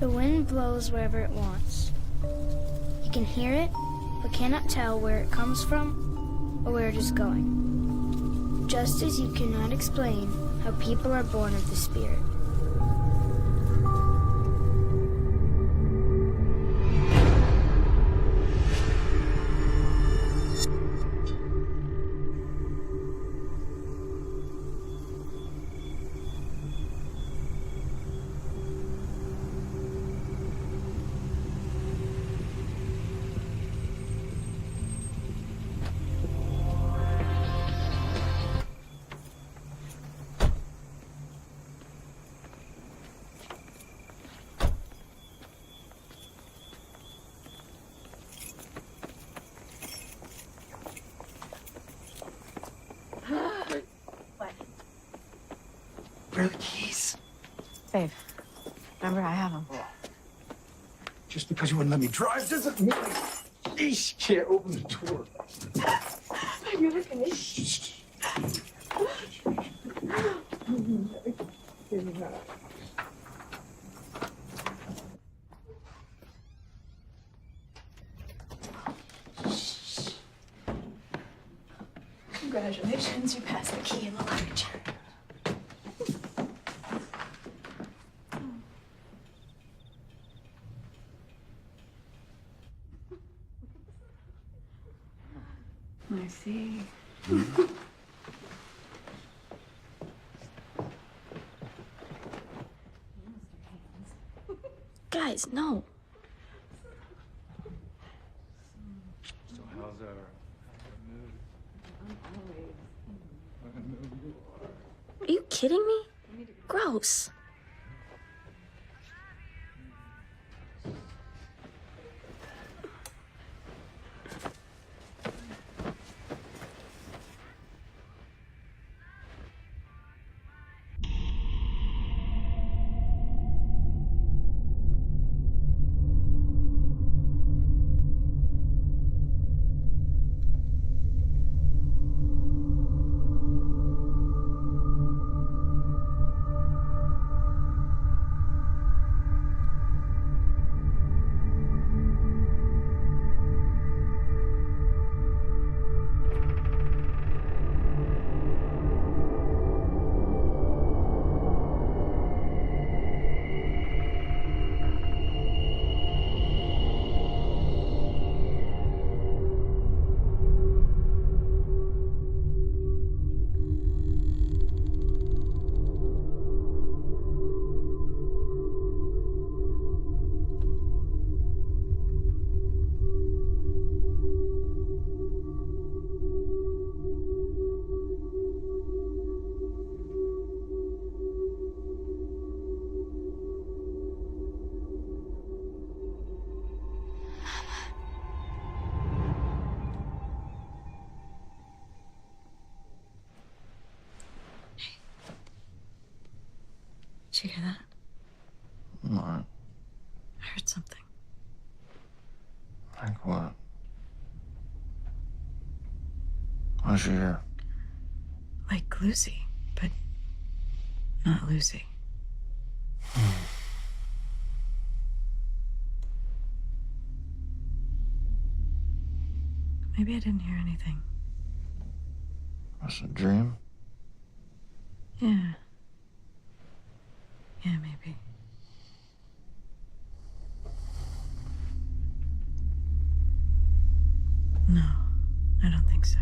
The wind blows wherever it wants. You can hear it, but cannot tell where it comes from or where it is going. Just as you cannot explain how people are born of the Spirit. Where are the keys? Babe, remember I have them. Just because you wouldn't let me drive doesn't mean you can't open the door. Are you okay? Shh. Congratulations, you passed the key in the luggage. I see. Guys, no. So how's our mood? Are you kidding me? Gross. Did you hear that? What? I heard something. Like what? What'd you hear? Like Lucy, but not Lucy. Maybe I didn't hear anything. Was it a dream? Yeah. Yeah, maybe. No, I don't think so.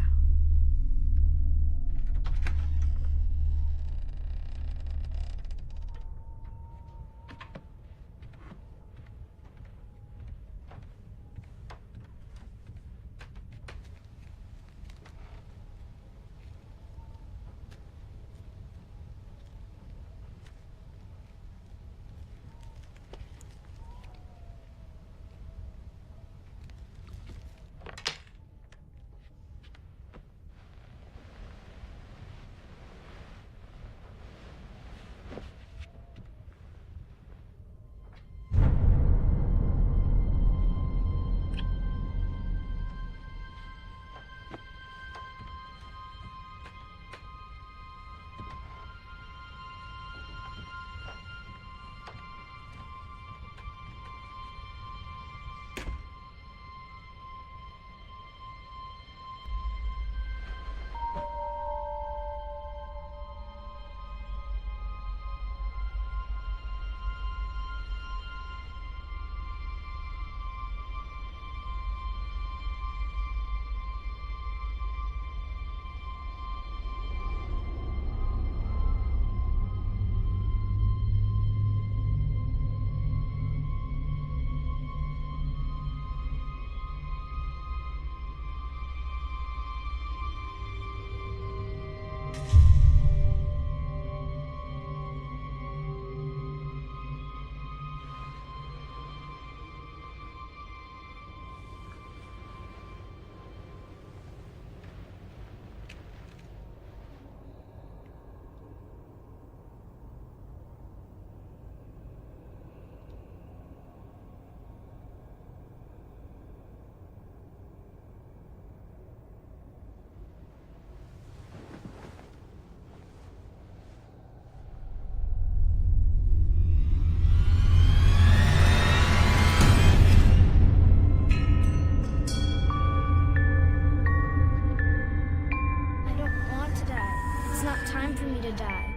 not time for me to die.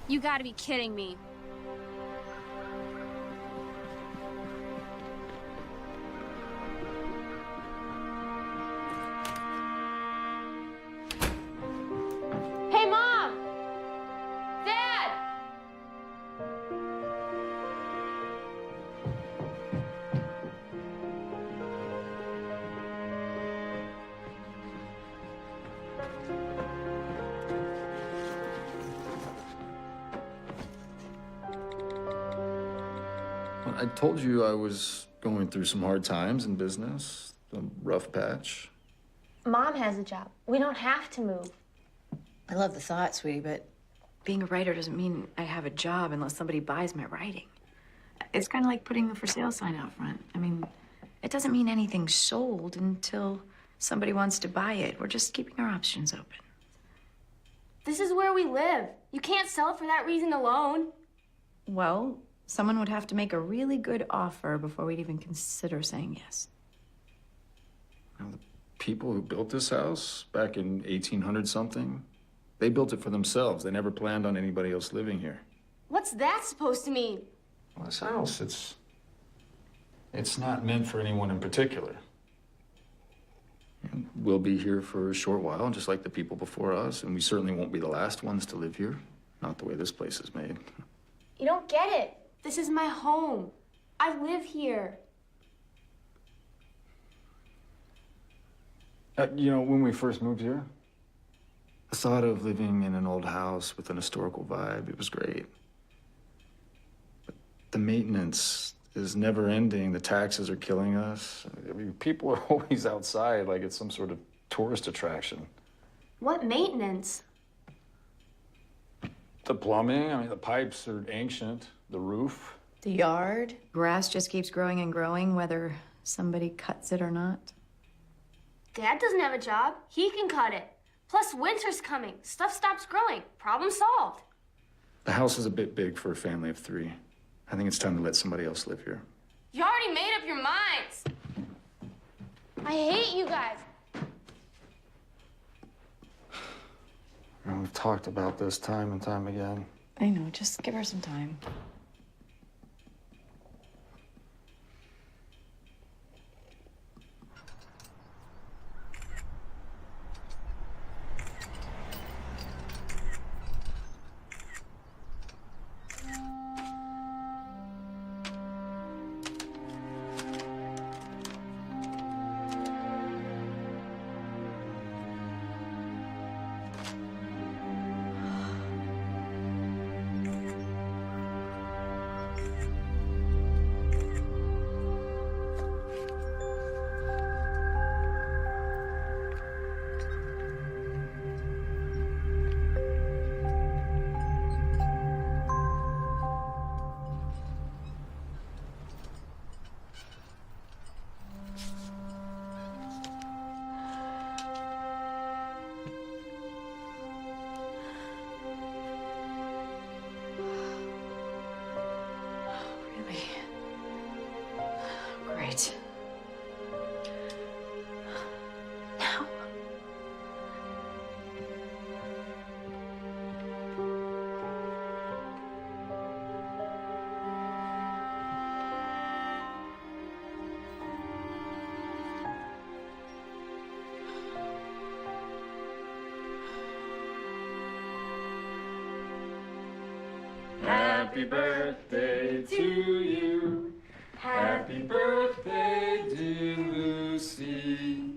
You gotta be kidding me. Hey, Mom! Dad! I told you I was going through some hard times in business, a rough patch. Mom has a job. We don't have to move. I love the thought, sweetie, but being a writer doesn't mean I have a job unless somebody buys my writing. It's kind of like putting the for sale sign out front. I mean, it doesn't mean anything's sold until somebody wants to buy it. We're just keeping our options open. This is where we live. You can't sell it for that reason alone. Well, someone would have to make a really good offer before we'd even consider saying yes. You know, the people who built this house back in 1800-something, they built it for themselves. They never planned on anybody else living here. What's that supposed to mean? Well, this house, it's not meant for anyone in particular. And we'll be here for a short while, just like the people before us, and we certainly won't be the last ones to live here. Not the way this place is made. You don't get it. This is my home. I live here. You know, when we first moved here, the thought of living in an old house with an historical vibe, it was great. But the maintenance is never ending. The taxes are killing us. I mean, people are always outside like it's some sort of tourist attraction. What maintenance? The plumbing, I mean, the pipes are ancient. The roof. The yard. Grass just keeps growing and growing, whether somebody cuts it or not. Dad doesn't have a job. He can cut it. Plus, winter's coming. Stuff stops growing. Problem solved. The house is a bit big for a family of 3. I think it's time to let somebody else live here. You already made up your minds. I hate you guys. You know, we've talked about this time and time again. I know, just give her some time. Great. Now. Happy birthday to you. Happy birthday, dear Lucy.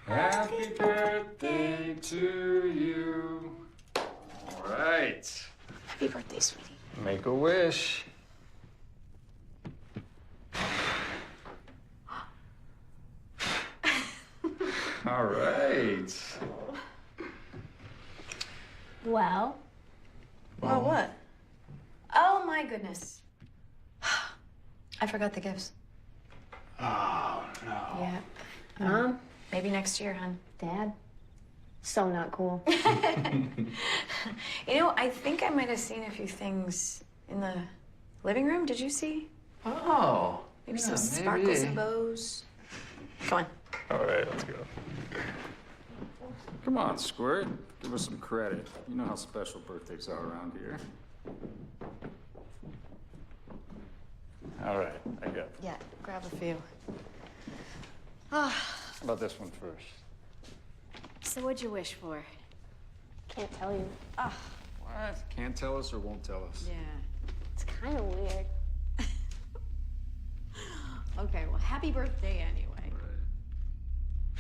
Happy birthday to you. All right. Happy birthday, sweetie. Make a wish. All right. Well? Oh, what? Oh, my goodness. I forgot the gifts. Oh, no. Yeah. Mom? Maybe next year, hon. Dad? So not cool. You know, I think I might have seen a few things in the living room. Did you see? Oh. Maybe yeah, some sparkles and bows. Come on. All right, let's go. Come on, Squirt. Give us some credit. You know how special birthdays are around here. All right, I got it. Yeah, grab a few. How about this one first? So what'd you wish for? Can't tell you. What? Can't tell us or won't tell us? Yeah. It's kind of weird. Okay, well, happy birthday anyway.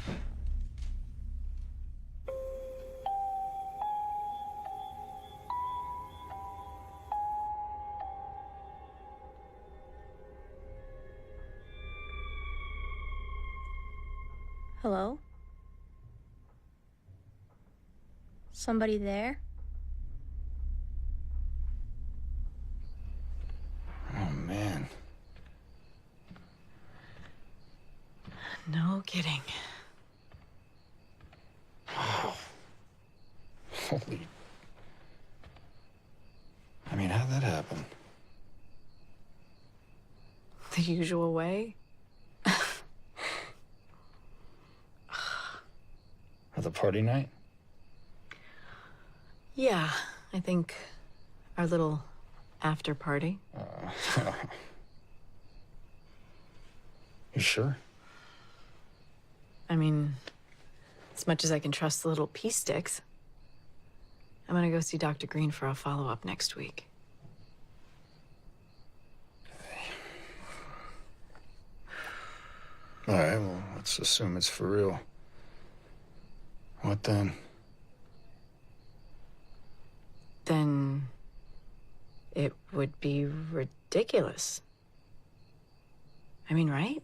Right. Hello? Somebody there? Oh, man. No kidding. Holy... I mean, how'd that happen? The usual way? At the party night? Yeah, I think our little after party. You sure? I mean, as much as I can trust the little pea sticks. I'm gonna go see Dr. Green for a follow-up next week. All right, well, let's assume it's for real. What then? Then it would be ridiculous. I mean, right?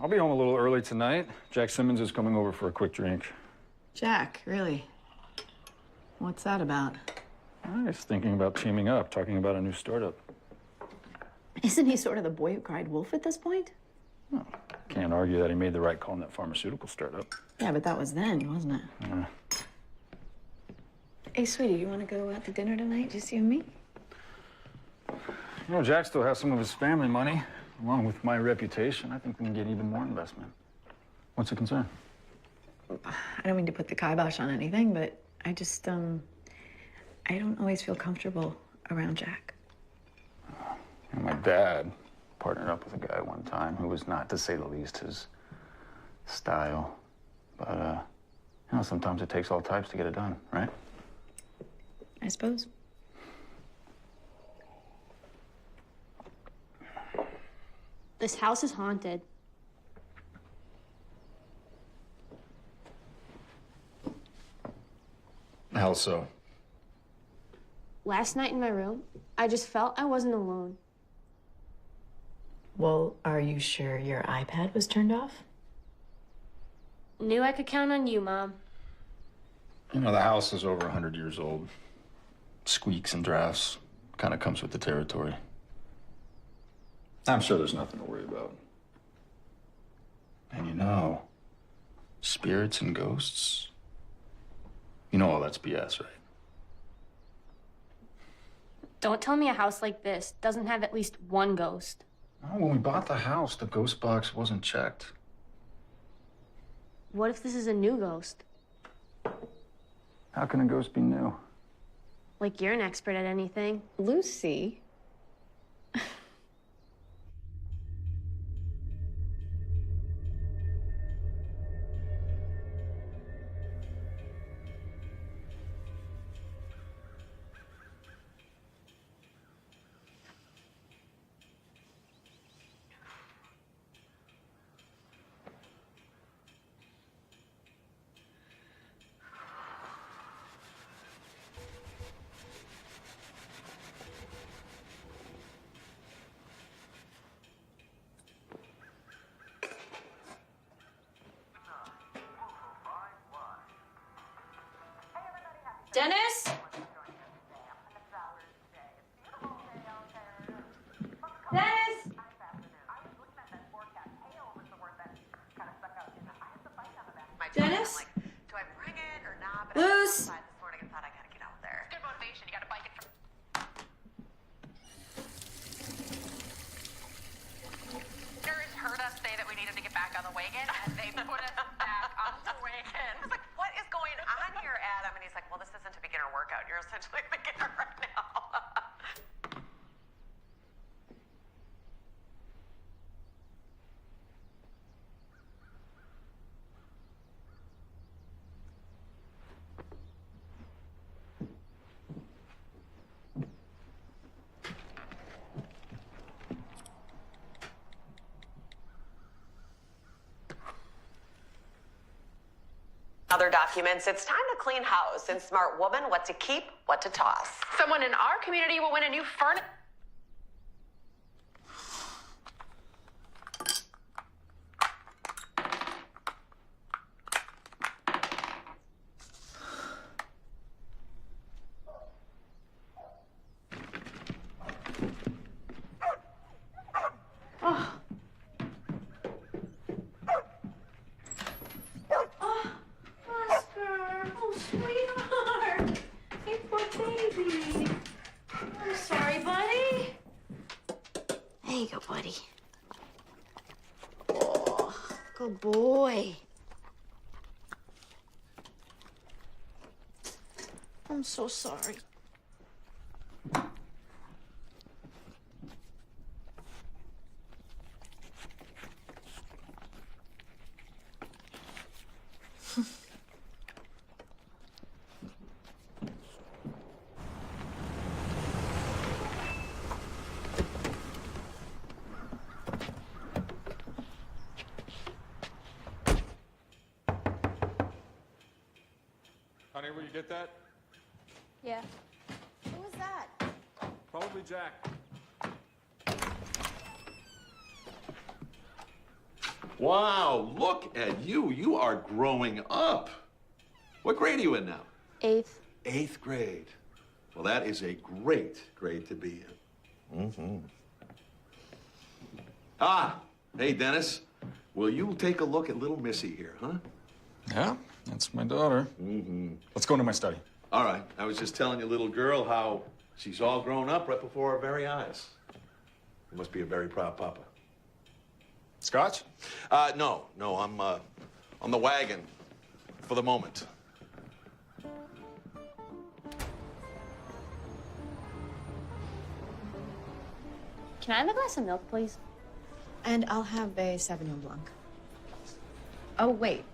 I'll be home a little early tonight. Jack Simmons is coming over for a quick drink. Jack, really? What's that about? I was thinking about teaming up, talking about a new startup. Isn't he sort of the boy who cried wolf at this point? Well, can't argue that he made the right call in that pharmaceutical startup. Yeah, but that was then, wasn't it? Yeah. Hey, sweetie, you want to go out to dinner tonight, just you and me? You know, Jack still has some of his family money. Along with my reputation, I think we can get even more investment. What's the concern? I don't mean to put the kibosh on anything, but I just, I don't always feel comfortable around Jack. You know, my dad partnered up with a guy one time who was not, to say the least, his style. But, you know, sometimes it takes all types to get it done, right? I suppose. This house is haunted. How so? Last night in my room, I just felt I wasn't alone. Well, are you sure your iPad was turned off? Knew I could count on you, Mom. You know, the house is over 100 years old. Squeaks and drafts kind of comes with the territory. I'm sure there's nothing to worry about. And you know, spirits and ghosts, you know all that's BS, right? Don't tell me a house like this doesn't have at least one ghost. Oh, when we bought the house, the ghost box wasn't checked. What if this is a new ghost? How can a ghost be new? Like you're an expert at anything. Lucy. Dennis? Dennis? Dennis? Do I bring it or not? But Luz? I this morning and thought I gotta get out there. Good motivation. You gotta bike it. Heard us say that we needed to get back on the wagon, and they put us back on the wagon. I was like, "What is going on here, Adam?" And he's like, "Well, this isn't a beginner workout. You're essentially a beginner right now." Other documents, it's time to clean house. And smart woman, what to keep, what to toss. Someone in our community will win a new furnace. There you go, buddy. Oh, good boy. I'm so sorry. Honey, will you get that? Yeah. Who was that? Probably Jack. Wow, look at you. You are growing up. What grade are you in now? 8th. 8th grade. Well, that is a great grade to be in. Mm-hmm. Ah, hey, Dennis. Will you take a look at little Missy here, huh? Yeah, that's my daughter. Mm-hmm. Let's go into my study. All right. I was just telling your little girl how she's all grown up right before our very eyes. You must be a very proud papa. Scotch? No. I'm on the wagon for the moment. Can I have a glass of milk, please? And I'll have a Sauvignon Blanc. Oh, wait.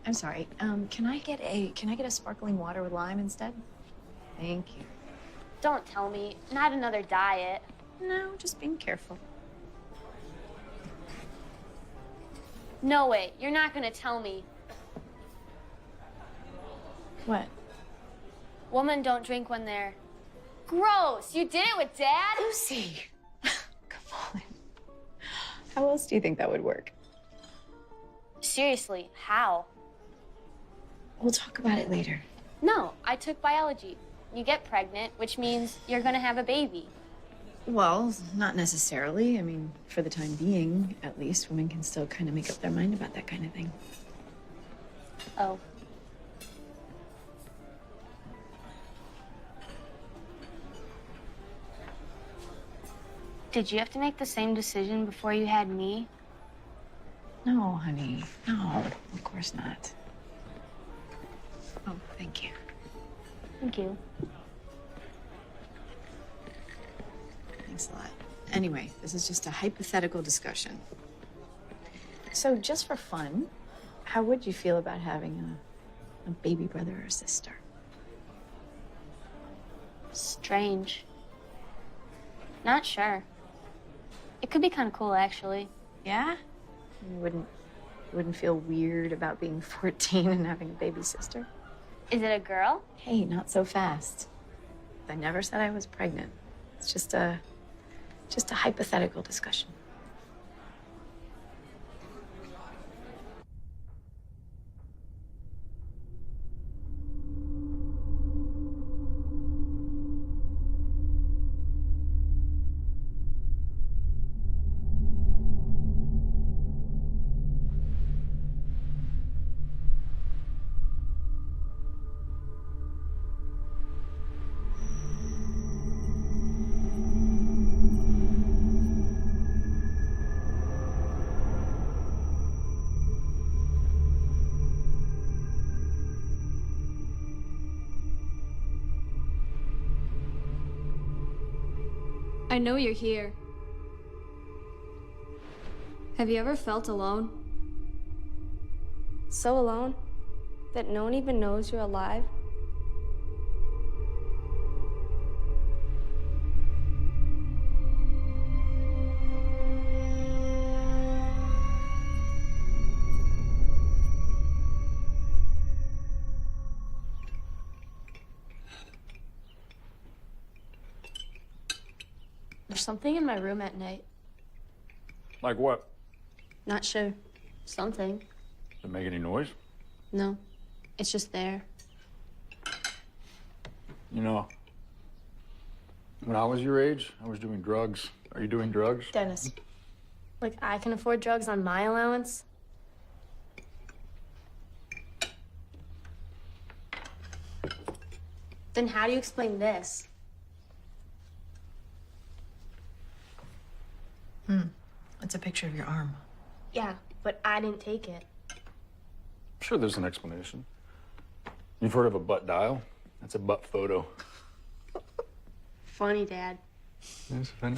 I'm sorry. Can I get a sparkling water with lime instead? Thank you. Don't tell me. Not another diet. No, just being careful. No way. You're not gonna tell me. What? Women don't drink when they're gross. You did it with Dad? Lucy! Come on. How else do you think that would work? Seriously, how? We'll talk about it later. No, I took biology. You get pregnant, which means you're gonna have a baby. Well, not necessarily. I mean, for the time being, at least, women can still kind of make up their mind about that kind of thing. Oh. Did you have to make the same decision before you had me? No, honey. No, of course not. Oh, thank you. Thank you. Thanks a lot. Anyway, this is just a hypothetical discussion. So just for fun, how would you feel about having a baby brother or sister? Strange. Not sure. It could be kind of cool, actually. Yeah? You wouldn't feel weird about being 14 and having a baby sister? Is it a girl? Hey, not so fast. I never said I was pregnant. It's just a hypothetical discussion. I know you're here. Have you ever felt alone? So alone that no one even knows you're alive? There's something in my room at night. Like what? Not sure. Something. Does it make any noise? No. It's just there. You know, when I was your age, I was doing drugs. Are you doing drugs? Dennis. Like I can afford drugs on my allowance? Then how do you explain this? It's a picture of your arm. Yeah, but I didn't take it. I'm sure there's an explanation. You've heard of a butt dial? That's a butt photo. Funny, Dad. Yes, funny.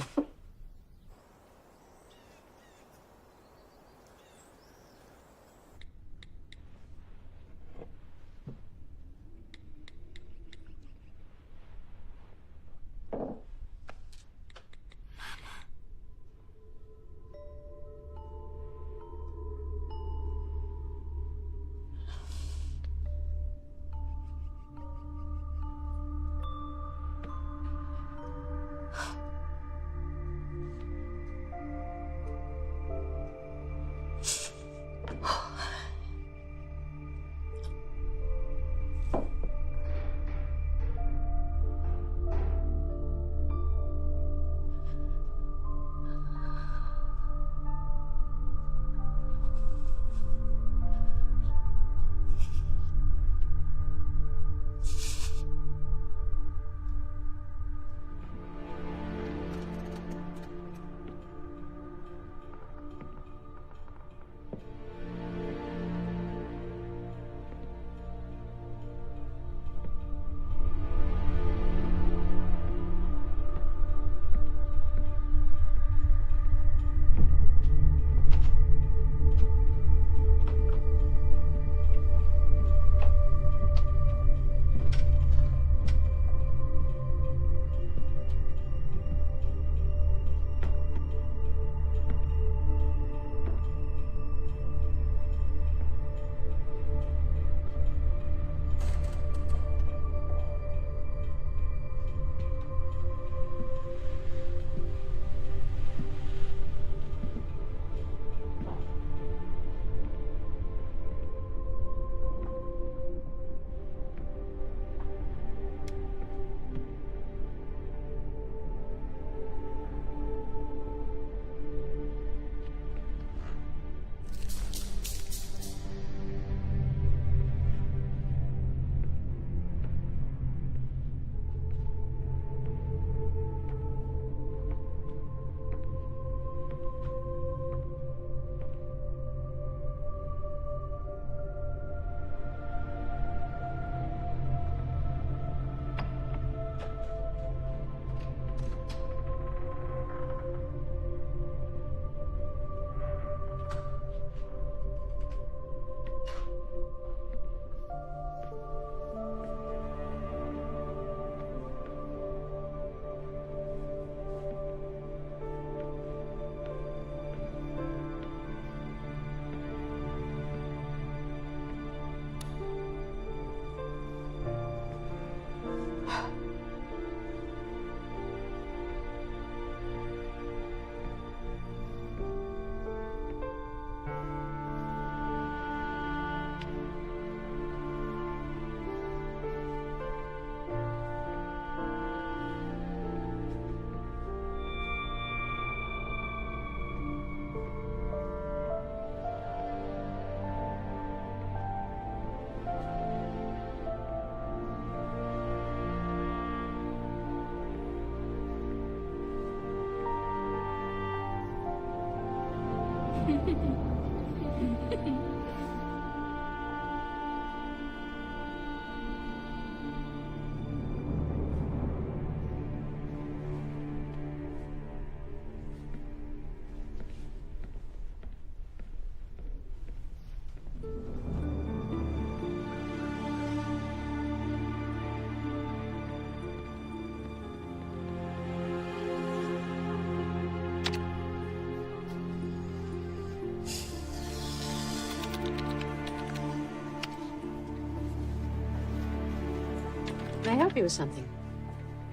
Can I help you with something?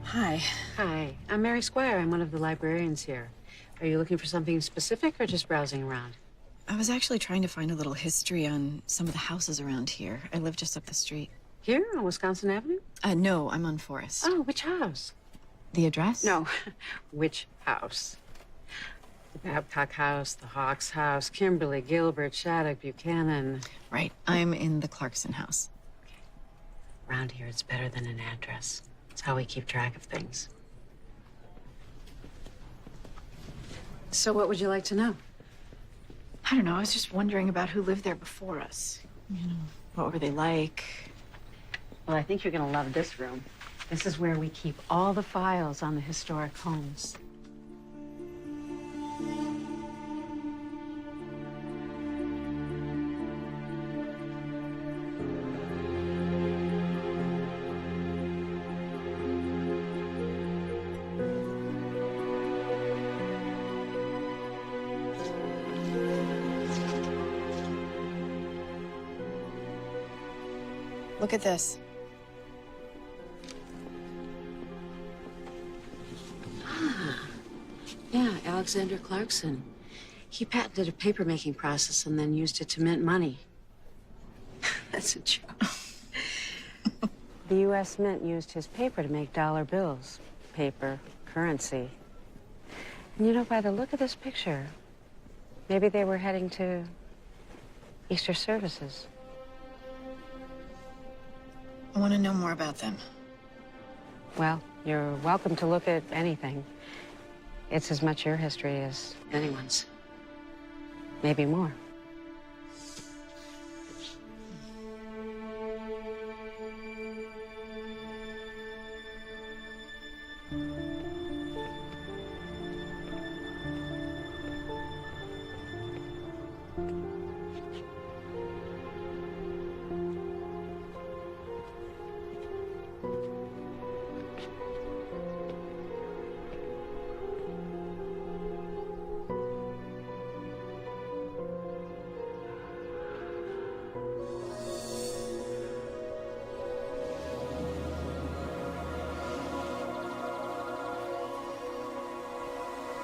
Hi. Hi, I'm Mary Squire. I'm one of the librarians here. Are you looking for something specific or just browsing around? I was actually trying to find a little history on some of the houses around here. I live just up the street. Here on Wisconsin Avenue? No, I'm on Forest. Oh, which house? The address? No, which house? The Babcock House, the Hawks House, Kimberly, Gilbert, Shattuck, Buchanan. Right. I'm in the Clarkson house. Around here, it's better than an address. It's how we keep track of things. So what would you like to know? I don't know. I was just wondering about who lived there before us. You know, what were they like? Well, I think you're gonna love this room. This is where we keep all the files on the historic homes. Look at this. Yeah, Alexander Clarkson. He patented a paper-making process and then used it to mint money. That's a joke. The U.S. Mint used his paper to make dollar bills. Paper, currency. And you know, by the look of this picture, maybe they were heading to Easter services. I want to know more about them. Well, you're welcome to look at anything. It's as much your history as anyone's. Maybe more.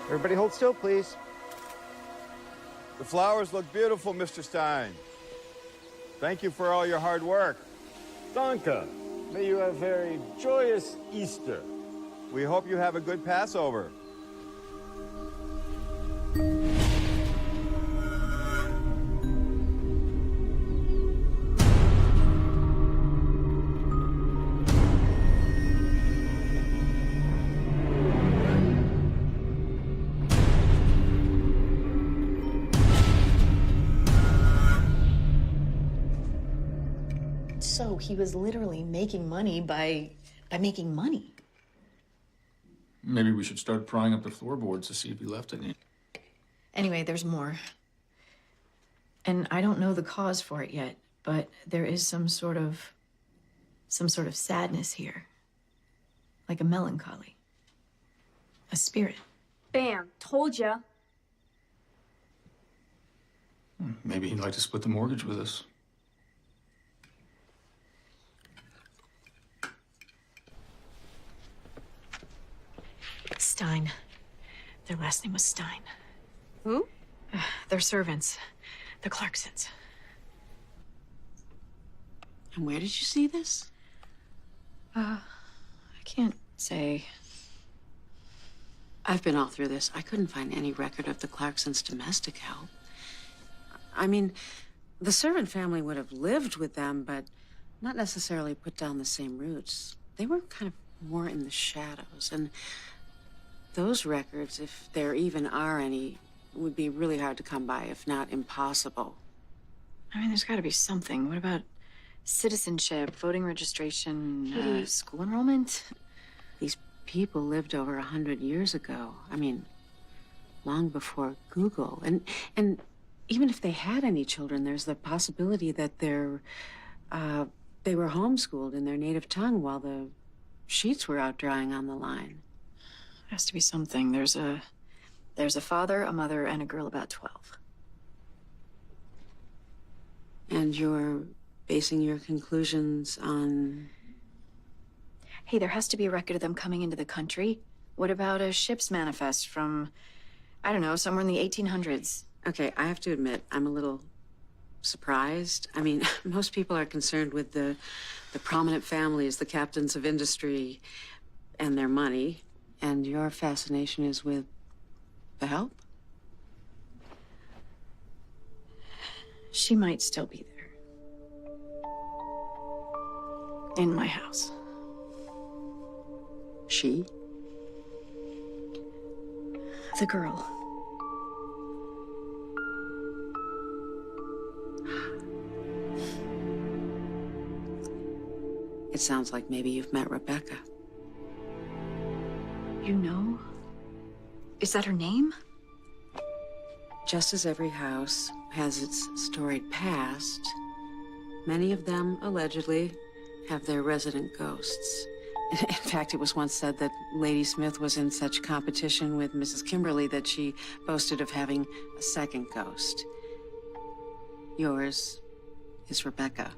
Everybody hold still, please. The flowers look beautiful, Mr. Stein. Thank you for all your hard work. Danke. May you have a very joyous Easter. We hope you have a good Passover. So he was literally making money by making money. Maybe we should start prying up the floorboards to see if he left any. Anyway, there's more. And I don't know the cause for it yet, but there is some sort of sadness here. Like a melancholy. A spirit. Bam, told ya. Maybe he'd like to split the mortgage with us. Stein. Their last name was Stein. Who? Their servants. The Clarksons. And where did you see this? I can't say. I've been all through this. I couldn't find any record of the Clarksons' domestic help. I mean, the servant family would have lived with them, but not necessarily put down the same roots. They were kind of more in the shadows, and those records, if there even are any, would be really hard to come by, if not impossible. I mean, there's got to be something. What about citizenship, voting registration, school enrollment? These people lived over 100 years ago. I mean, long before Google. And even if they had any children, there's the possibility that they were homeschooled in their native tongue while the sheets were out drying on the line. There has to be something. There's a father, a mother, and a girl about 12. And you're basing your conclusions on... Hey, there has to be a record of them coming into the country. What about a ship's manifest from, I don't know, somewhere in the 1800s? Okay, I have to admit, I'm a little surprised. I mean, most people are concerned with the prominent families, the captains of industry, and their money. And your fascination is with the help? She might still be there. In my house. She? The girl. It sounds like maybe you've met Rebecca. You know? Is that her name? Just as every house has its storied past, many of them, allegedly, have their resident ghosts. In fact, it was once said that Lady Smith was in such competition with Mrs. Kimberly that she boasted of having a second ghost. Yours is Rebecca.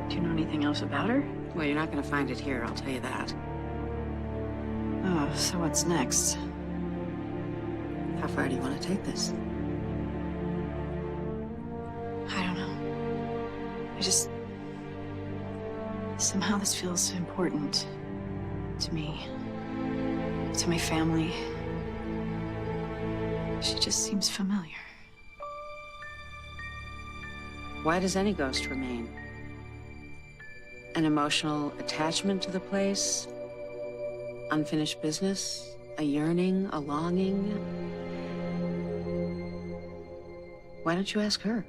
Do you know anything else about her? Well, you're not going to find it here, I'll tell you that. Oh, so what's next? How far do you want to take this? I don't know. Somehow this feels important to me, to my family. She just seems familiar. Why does any ghost remain? An emotional attachment to the place? Unfinished business? A yearning? A longing? Why don't you ask her?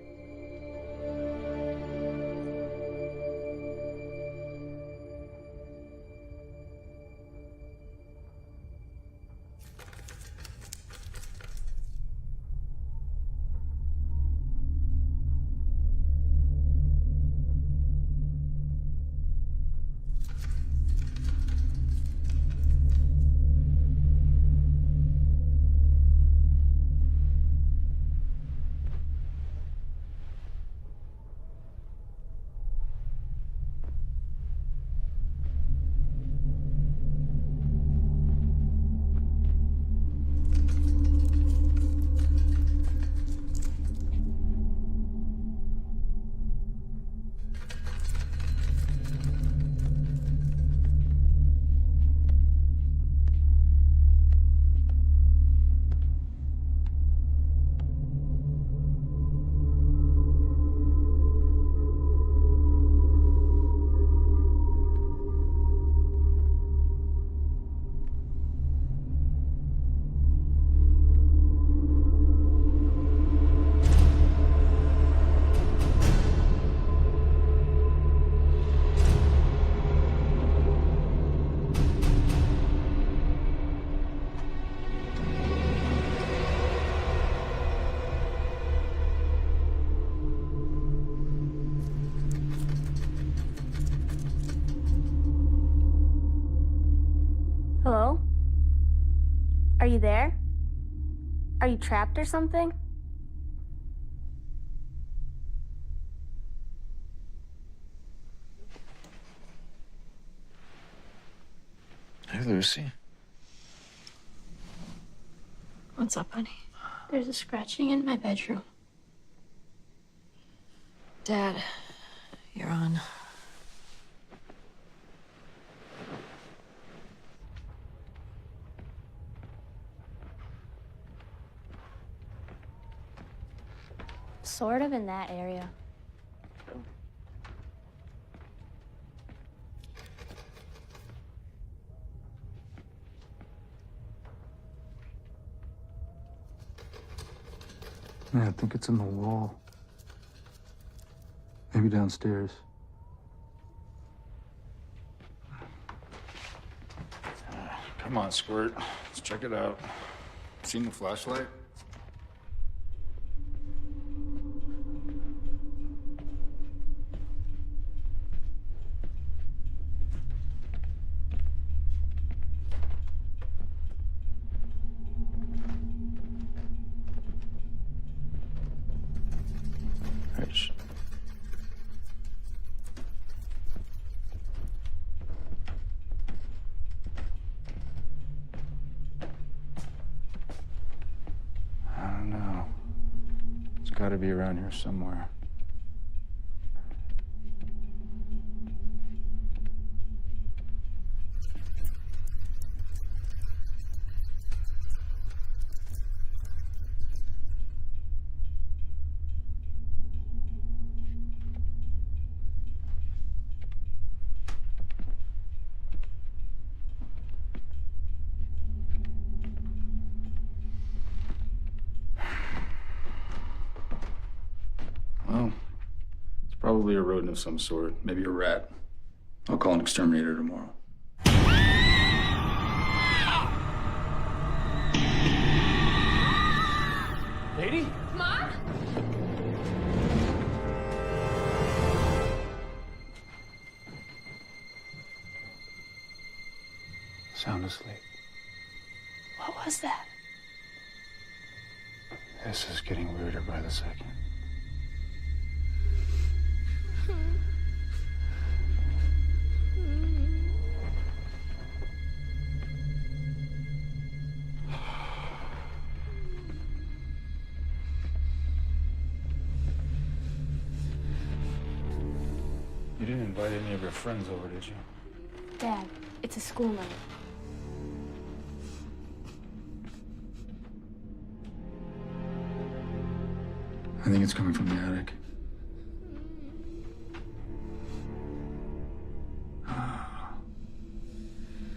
Hello? Are you there? Are you trapped or something? Hey, Lucy. What's up, honey? There's a scratching in my bedroom. Dad, you're on. Sort of in that area. Yeah, I think it's in the wall. Maybe downstairs. Come on, Squirt. Let's check it out. Seen the flashlight? Rich. I don't know. It's got to be around here somewhere. Well, it's probably a rodent of some sort. Maybe a rat. I'll call an exterminator tomorrow. Lady? Mom? Sound asleep. What was that? This is getting weirder by the second. You didn't invite any of your friends over, did you? Dad, it's a school night. I think it's coming from the attic.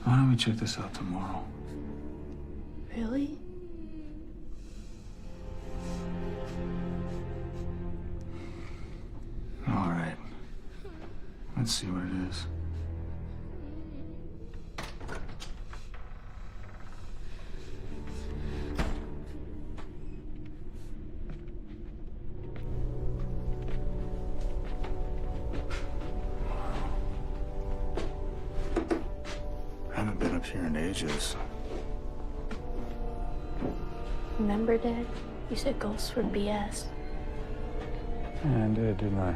Why don't we check this out tomorrow? Really? All right. Let's see what it is. I haven't been up here in ages. Remember, Dad? You said ghosts were BS. Yeah, I did, didn't I?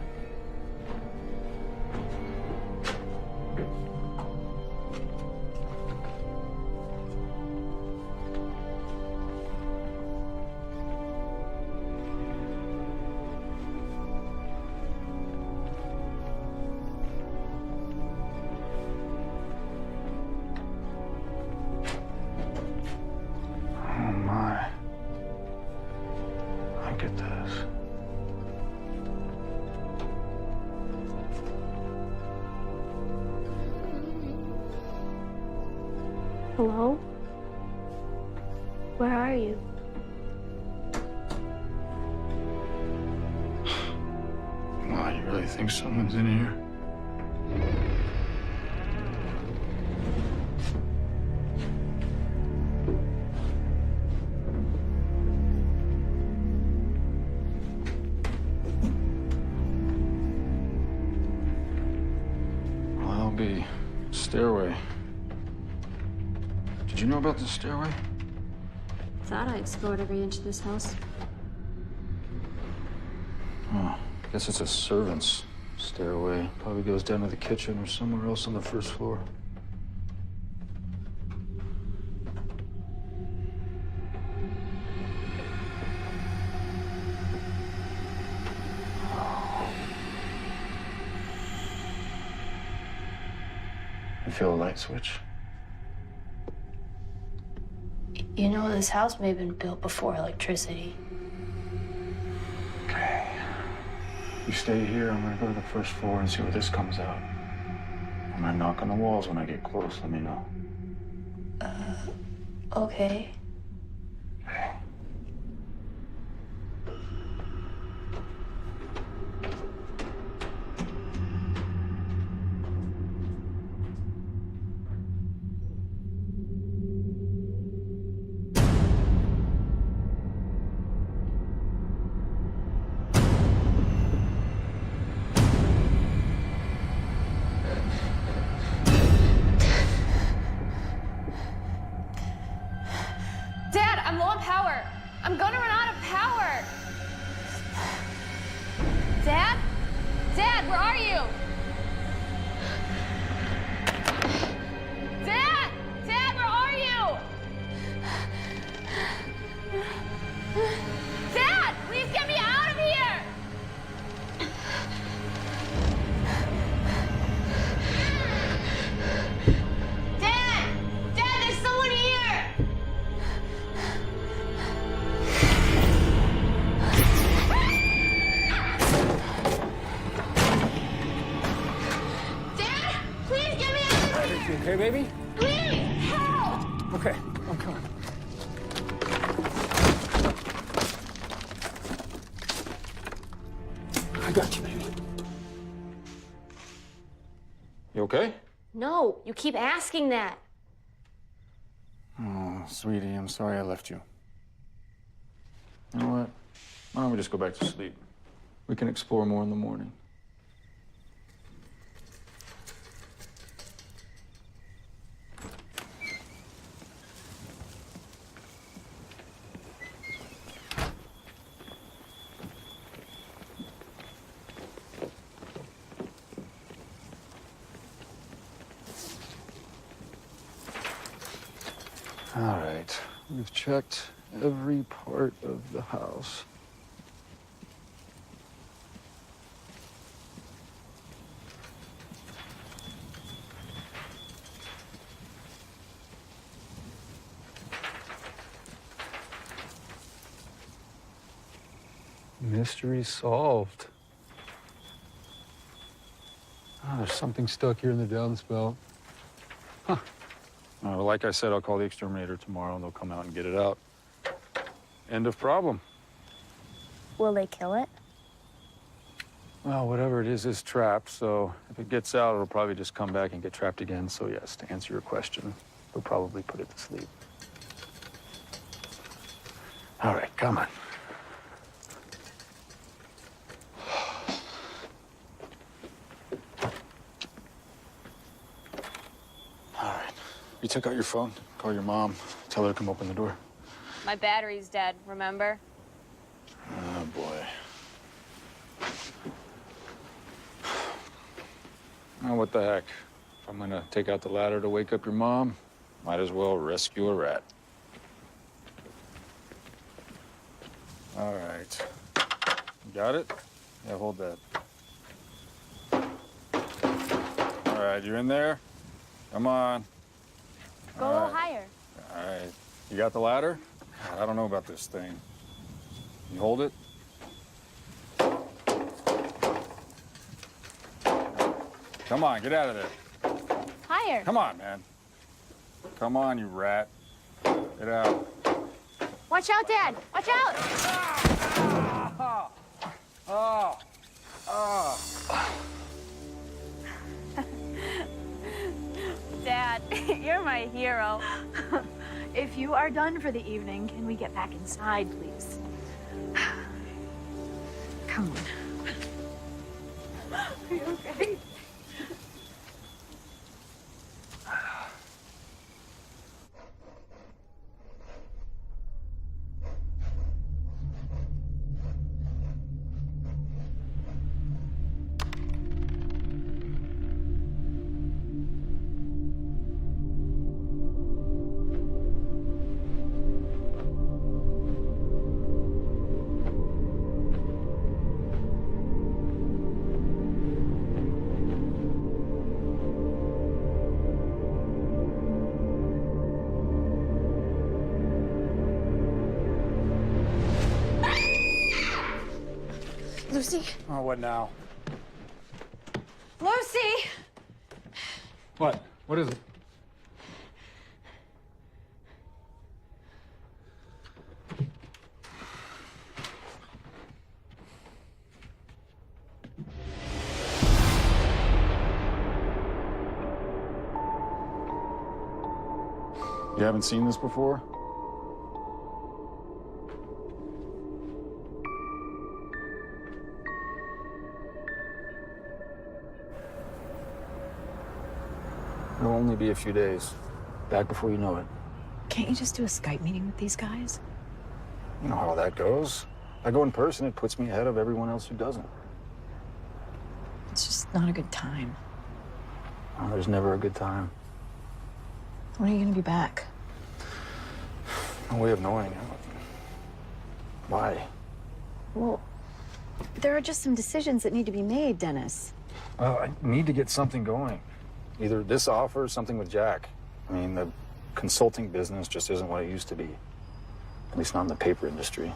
Oh my. Look at this. Hello? Where are you? Wow, you really think someone's in here? Well, that'll be stairway. Did you know about this stairway? Thought I explored every inch of this house. Oh, I guess it's a servant's stairway. Probably goes down to the kitchen or somewhere else on the first floor. You feel a light switch? You know, this house may have been built before electricity. Okay. You stay here. I'm gonna go to the first floor and see where this comes out. I'm gonna knock on the walls when I get close. Let me know. Okay. Okay. You okay, baby? Please, help! Okay, I'm coming. I got you, baby. You okay? No, you keep asking that. Oh, sweetie, I'm sorry I left you. You know what? Why don't we just go back to sleep? We can explore more in the morning. All right, we've checked every part of the house. Mystery solved. Ah, there's something stuck here in the downspout. Huh. Well, like I said, I'll call the exterminator tomorrow and they'll come out and get it out. End of problem. Will they kill it? Well, whatever it is trapped, so if it gets out, it'll probably just come back and get trapped again. So yes, to answer your question, they'll probably put it to sleep. All right, come on. All right, you took out your phone, call your mom, tell her to come open the door. My battery's dead, remember? Oh, boy. Oh, what the heck? If I'm gonna take out the ladder to wake up your mom, might as well rescue a rat. All right. You got it? Yeah, hold that. All right, you in there? Come on. Go a little higher. All right. You got the ladder? I don't know about this thing. You hold it? Come on, get out of there. Higher. Come on, man. Come on, you rat. Get out. Watch out, Dad. Watch out. Oh. Dad, you're my hero. If you are done for the evening, can we get back inside, please? Come on. Are you okay? Lucy. Oh, what now? Lucy! What? What is it? You haven't seen this before? It'll only be a few days. Back before you know it. Can't you just do a Skype meeting with these guys? You know how that goes. If I go in person, it puts me ahead of everyone else who doesn't. It's just not a good time. Oh, there's never a good time. When are you gonna be back? No way of knowing. Why? Well, there are just some decisions that need to be made, Dennis. Well, I need to get something going. Either this offer or something with Jack. I mean, the consulting business just isn't what it used to be. At least not in the paper industry.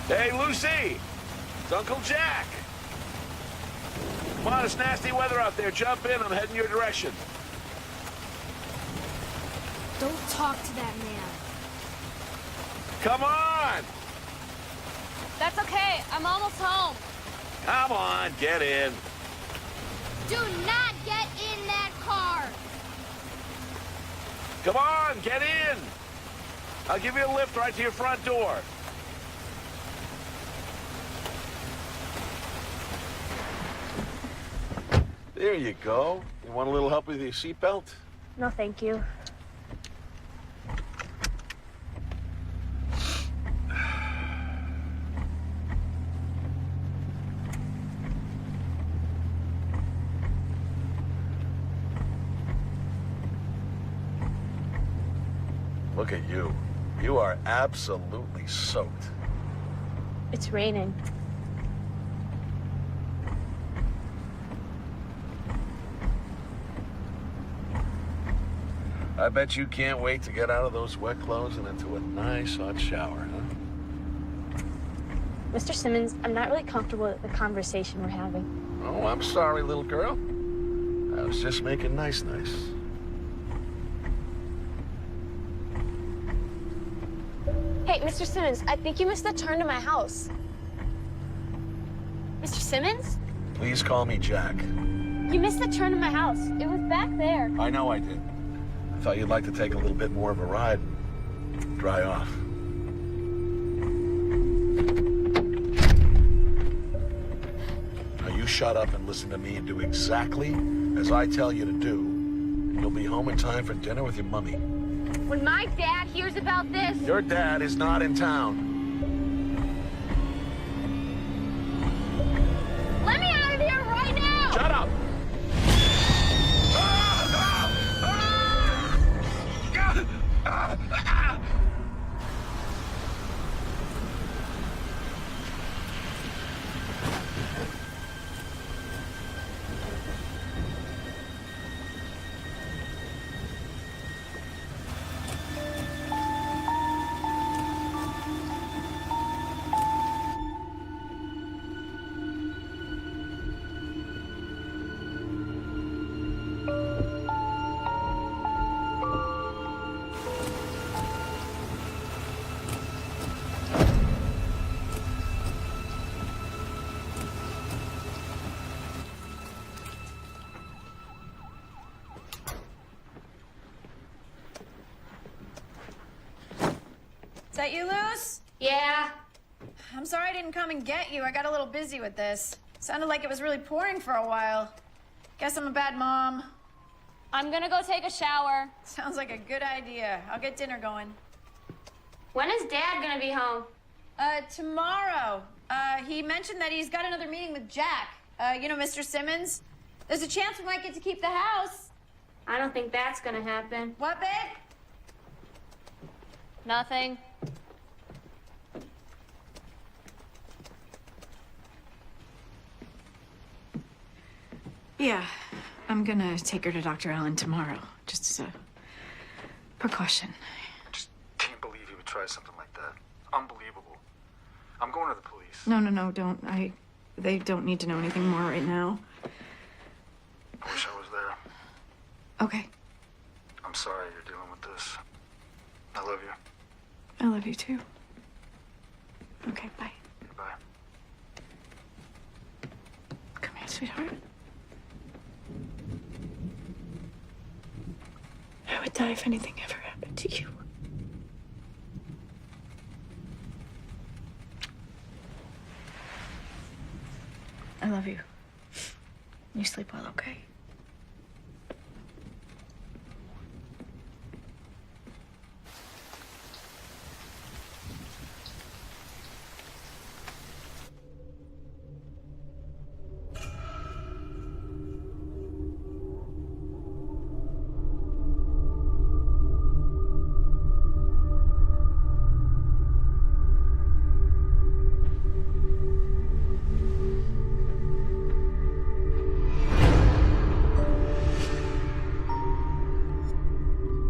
Hey, Lucy! It's Uncle Jack! Come on, it's nasty weather out there. Jump in, I'm heading your direction. Don't talk to that man. Come on! That's okay. I'm almost home. Come on, get in. Do not get in that car! Come on, get in! I'll give you a lift right to your front door. There you go. You want a little help with your seatbelt? No, thank you. Look at you. You are absolutely soaked. It's raining. I bet you can't wait to get out of those wet clothes and into a nice hot shower, huh? Mr. Simmons, I'm not really comfortable with the conversation we're having. Oh, I'm sorry, little girl. I was just making nice. Hey, Mr. Simmons, I think you missed the turn to my house. Mr. Simmons? Please call me Jack. You missed the turn to my house. It was back there. I know I did. I thought you'd like to take a little bit more of a ride and dry off. Now you shut up and listen to me and do exactly as I tell you to do, and you'll be home in time for dinner with your mummy. When my dad hears about this... Your dad is not in town. Let me out of here right now! Shut up! Is that you, Luz? Yeah. I'm sorry I didn't come and get you. I got a little busy with this. Sounded like it was really pouring for a while. Guess I'm a bad mom. I'm gonna go take a shower. Sounds like a good idea. I'll get dinner going. When is Dad gonna be home? Tomorrow. He mentioned that he's got another meeting with Jack. You know, Mr. Simmons. There's a chance we might get to keep the house. I don't think that's gonna happen. What, babe? Nothing. Yeah, I'm gonna take her to Dr. Allen tomorrow, just as a precaution. I just can't believe he would try something like that. Unbelievable. I'm going to the police. No, don't. They don't need to know anything more right now. I wish I was there. Okay. I'm sorry you're dealing with this. I love you. I love you too. Okay, bye. Bye. Come here, sweetheart. I would die if anything ever happened to you. I love you. You sleep well, okay?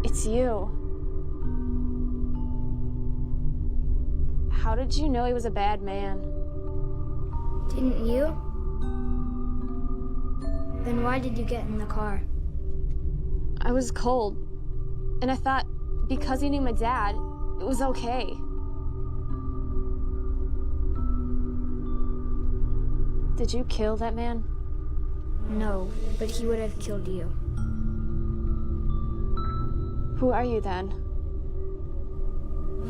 It's you. How did you know he was a bad man? Didn't you? Then why did you get in the car? I was cold. And I thought because he knew my dad, it was okay. Did you kill that man? No, but he would have killed you. Who are you then?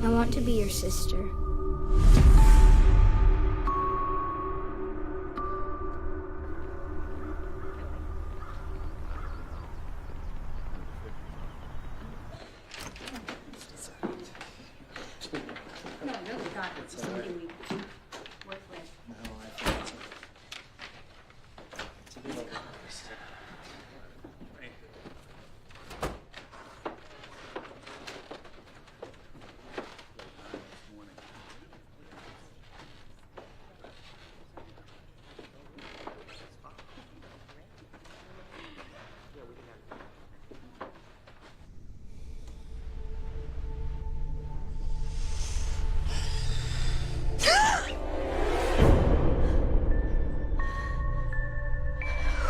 I want to be your sister.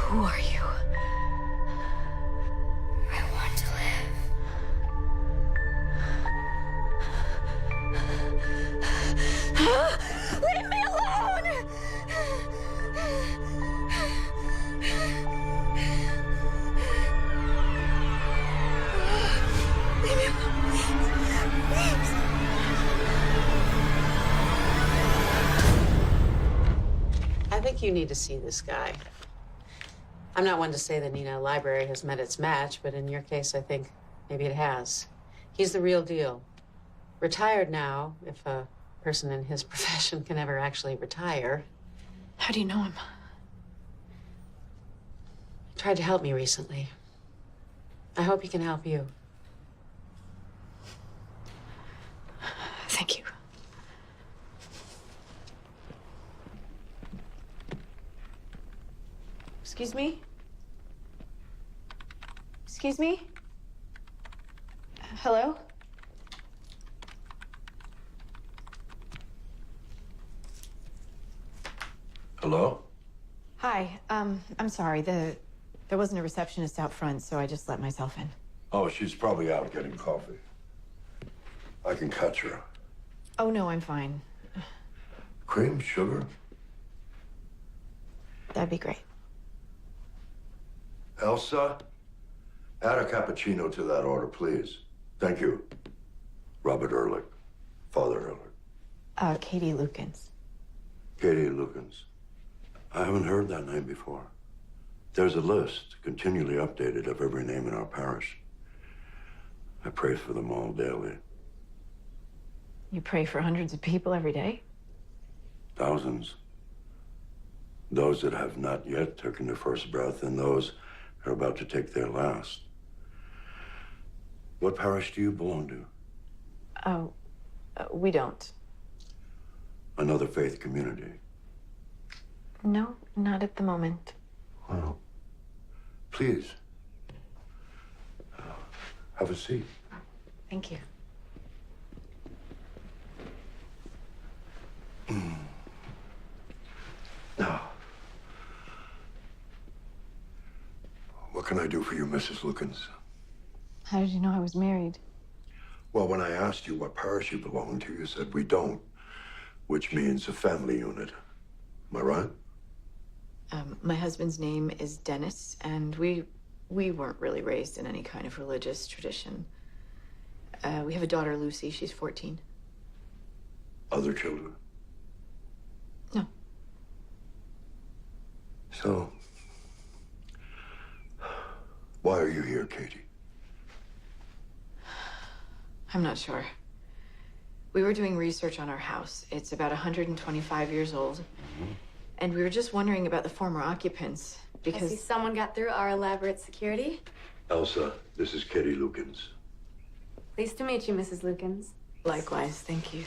Who are you? I want to live. Leave me alone! Leave me alone, please. I think you need to see this guy. I'm not one to say the Nina Library has met its match, but in your case, I think maybe it has. He's the real deal. Retired now, if a person in his profession can ever actually retire. How do you know him? He tried to help me recently. I hope he can help you. Thank you. Excuse me? Excuse me? Hello? Hello? Hi, I'm sorry. There wasn't a receptionist out front, so I just let myself in. Oh, she's probably out getting coffee. I can catch her. Oh, no, I'm fine. Cream, sugar? That'd be great. Elsa, add a cappuccino to that order, please. Thank you. Robert Ehrlich, Father Ehrlich. Katie Lukens. Katie Lukens. I haven't heard that name before. There's a list, continually updated, of every name in our parish. I pray for them all daily. You pray for hundreds of people every day? Thousands. Those that have not yet taken their first breath, and those who are about to take their last. What parish do you belong to? Oh, we don't. Another faith community? No, not at the moment. Well, please. Have a seat. Thank you. Now, what can I do for you, Mrs. Lukens? How did you know I was married? Well, when I asked you what parish you belong to, you said we don't, which means a family unit. Am I right? My husband's name is Dennis, and we weren't really raised in any kind of religious tradition. We have a daughter, Lucy. She's 14. Other children? No. So, why are you here, Katie? I'm not sure. We were doing research on our house. It's about 125 years old. Mm-hmm. And we were just wondering about the former occupants, because... I see someone got through our elaborate security. Elsa, this is Katie Lukens. Pleased to meet you, Mrs. Lukens. Likewise, thank you.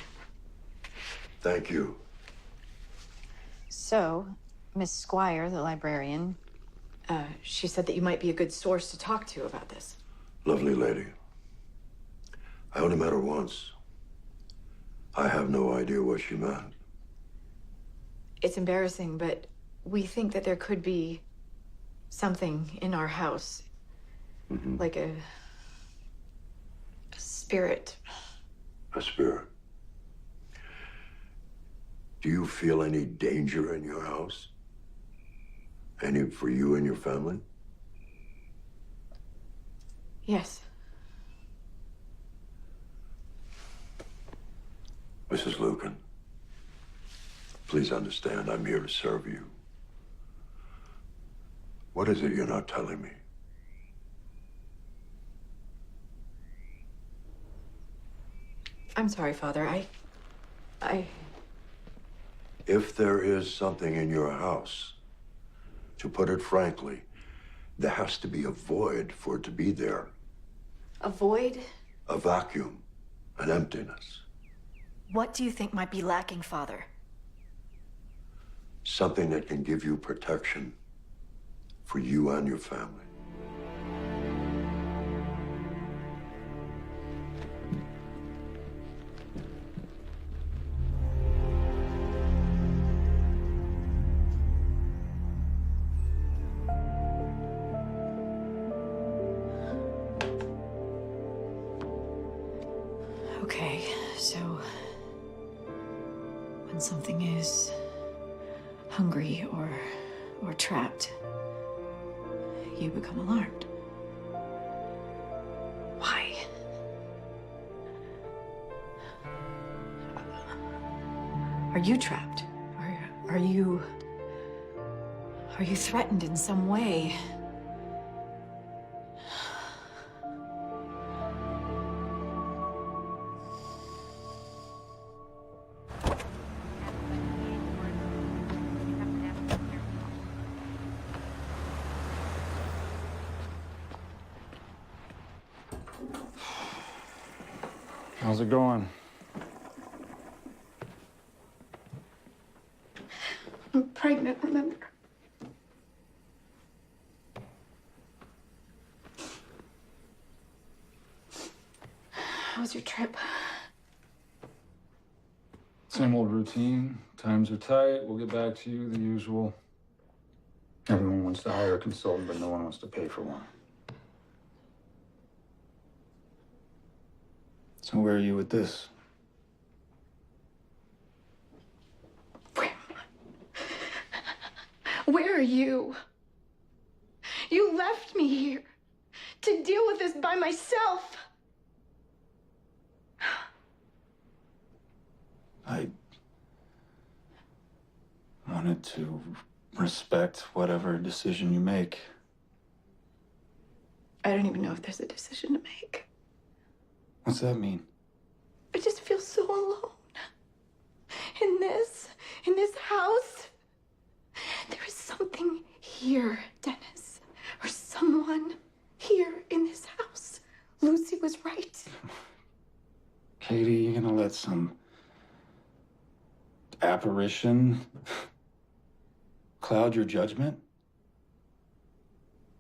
Thank you. So, Miss Squire, the librarian, she said that you might be a good source to talk to about this. Lovely lady. I only met her once. I have no idea what she meant. It's embarrassing, but we think that there could be something in our house. Like a spirit. A spirit. Do you feel any danger in your house? Any for you and your family? Yes. Mrs. Lucan, please understand I'm here to serve you. What is it you're not telling me? I'm sorry, Father. If there is something in your house, to put it frankly, there has to be a void for it to be there. A void? A vacuum, an emptiness. What do you think might be lacking, Father? Something that can give you protection for you and your family. Okay, so when something is hungry or trapped, you become alarmed. Why? Are you trapped? Are you threatened in some way? How's it going? I'm pregnant, remember? How was your trip? Same old routine. Times are tight. We'll get back to you, the usual. Everyone wants to hire a consultant, but no one wants to pay for one. So where are you with this? Where are you? You left me here to deal with this by myself. I wanted to respect whatever decision you make. I don't even know if there's a decision to make. What's that mean? I just feel so alone. In this house. There is something here, Dennis. Or someone here in this house. Lucy was right. Katie, you're gonna let some apparition cloud your judgment?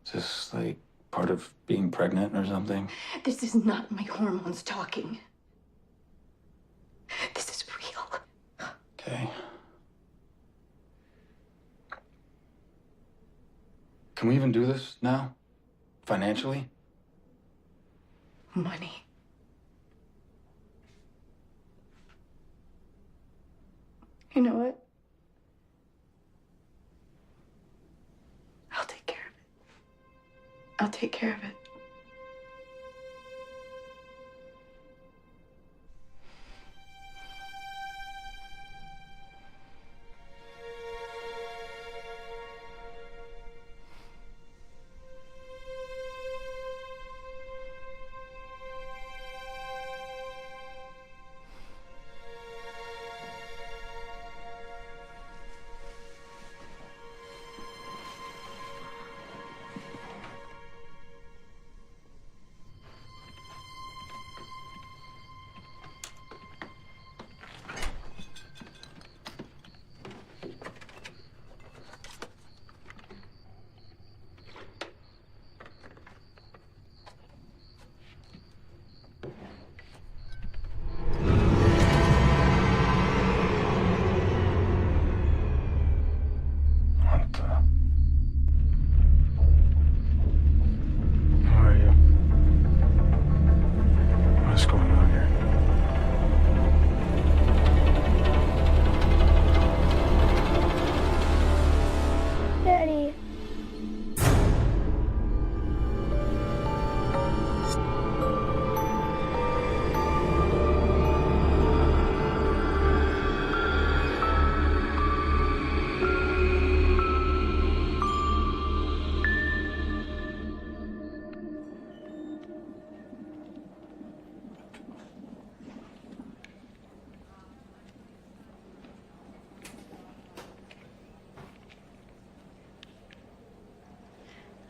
Is this like part of being pregnant or something? This is not my hormones talking. This is real. Okay. Can we even do this now? Financially? Money. You know what? I'll take care of it. I'll take care of it.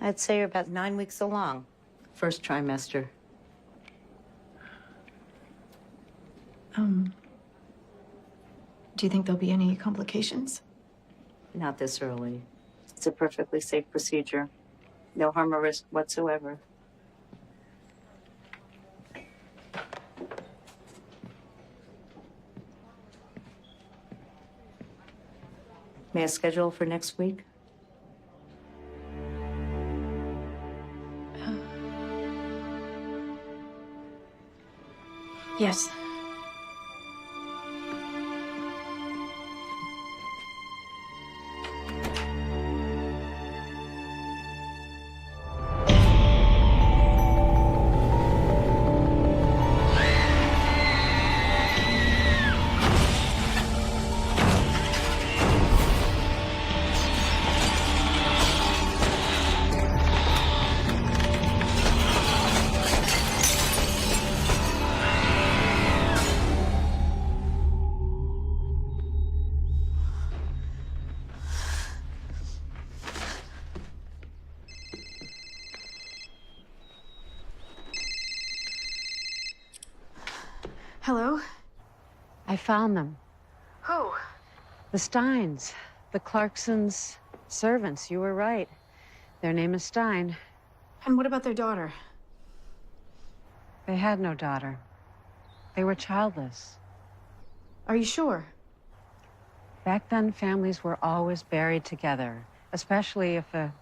I'd say you're about 9 weeks along. First trimester. Do you think there'll be any complications? Not this early. It's a perfectly safe procedure. No harm or risk whatsoever. May I schedule for next week? Yes. Hello? I found them. Who? The Steins. The Clarksons' servants. You were right. Their name is Stein. And what about their daughter? They had no daughter. They were childless. Are you sure? Back then, families were always buried together, especially if a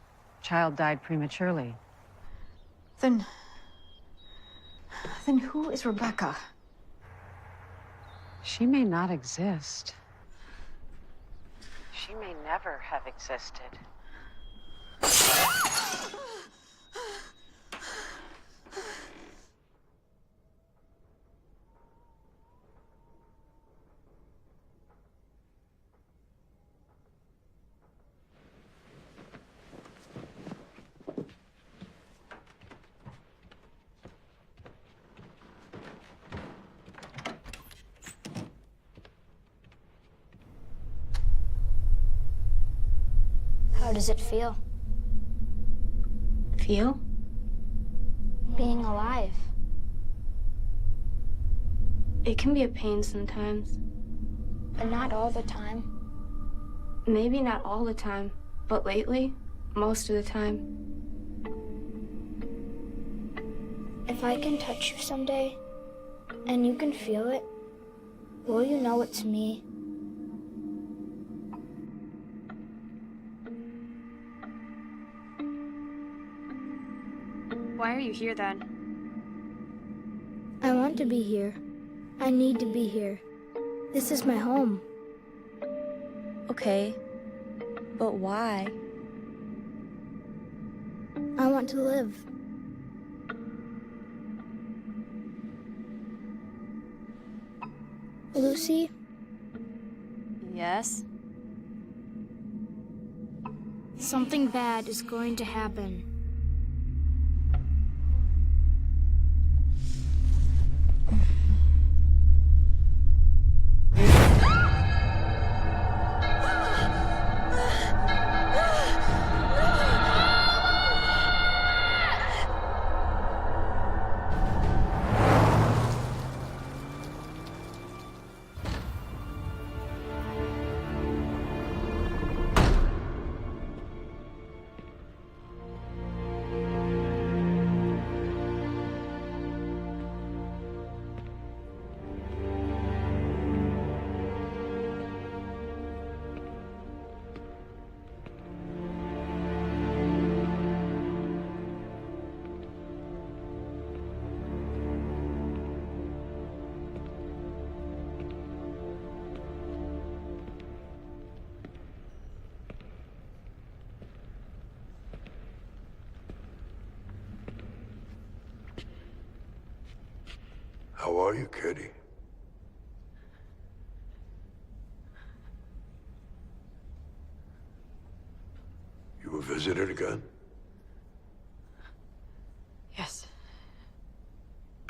child died prematurely. Then who is Rebecca? She may not exist. She may never have existed. How does it feel? Feel? Being alive. It can be a pain sometimes. But not all the time. Maybe not all the time, but lately, most of the time. If I can touch you someday, and you can feel it, will you know it's me? Why are you here then? I want to be here. I need to be here. This is my home. Okay, but why? I want to live. Lucy? Yes? Something bad is going to happen. How are you, Kitty? You were visited again? Yes.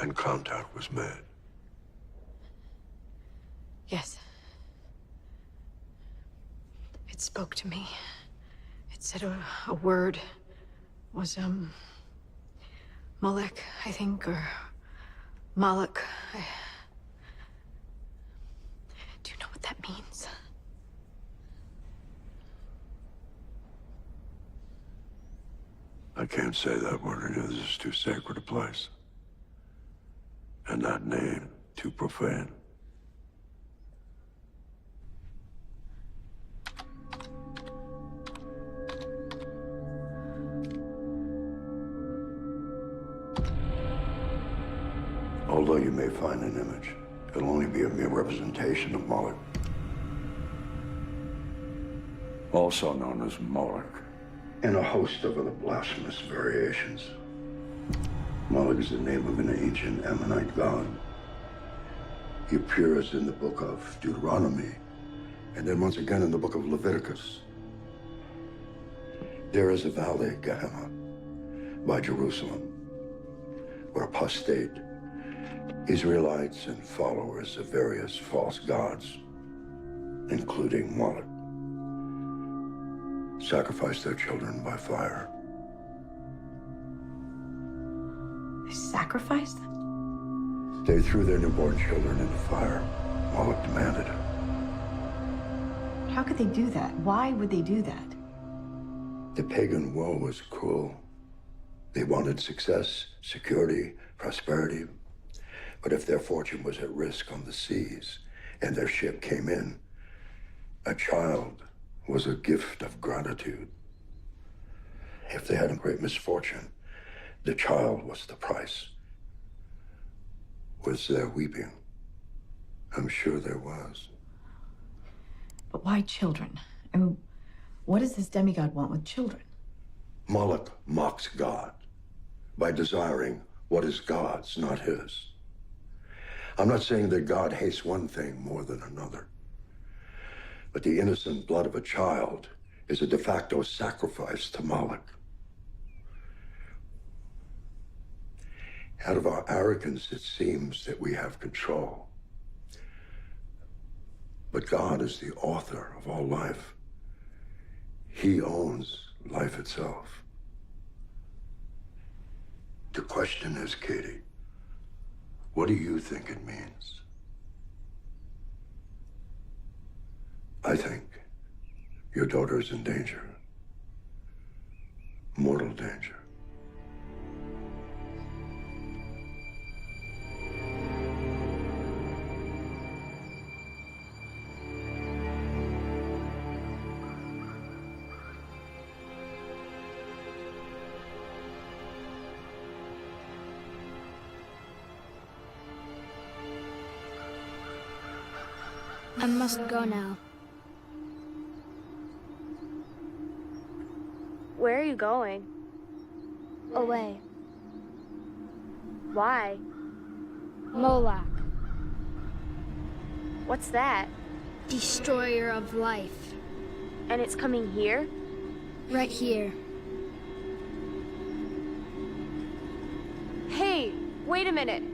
And contact was made? Yes. It spoke to me. It said a word. was, Molech, I think, or Moloch. Do you know what that means? I can't say that word. This is too sacred a place. And that name, too profane. Although you may find an image, it'll only be a mere representation of Moloch. Also known as Moloch, and a host of other blasphemous variations. Moloch is the name of an ancient Ammonite god. He appears in the book of Deuteronomy, and then once again in the book of Leviticus. There is a valley, Gehenna, by Jerusalem, where apostate Israelites and followers of various false gods, including Moloch, sacrifice their children by fire. They sacrificed them? They threw their newborn children into fire. Moloch demanded it. How could they do that? Why would they do that? The pagan world was cruel. They wanted success, security, prosperity. But if their fortune was at risk on the seas and their ship came in, a child was a gift of gratitude. If they had a great misfortune, the child was the price. Was there weeping? I'm sure there was. But why children? I mean, what does this demigod want with children? Moloch mocks God by desiring what is God's, not his. I'm not saying that God hates one thing more than another, but the innocent blood of a child is a de facto sacrifice to Moloch. Out of our arrogance, it seems that we have control. But God is the author of all life. He owns life itself. The question is, Katie, what do you think it means? I think your daughter is in danger. Mortal danger. I must go now. Where are you going? Away. Why? Moloch, What's that? destroyer of life. And it's coming here? Right here. Hey, wait a minute.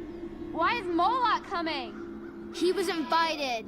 Why is Moloch coming? He was invited.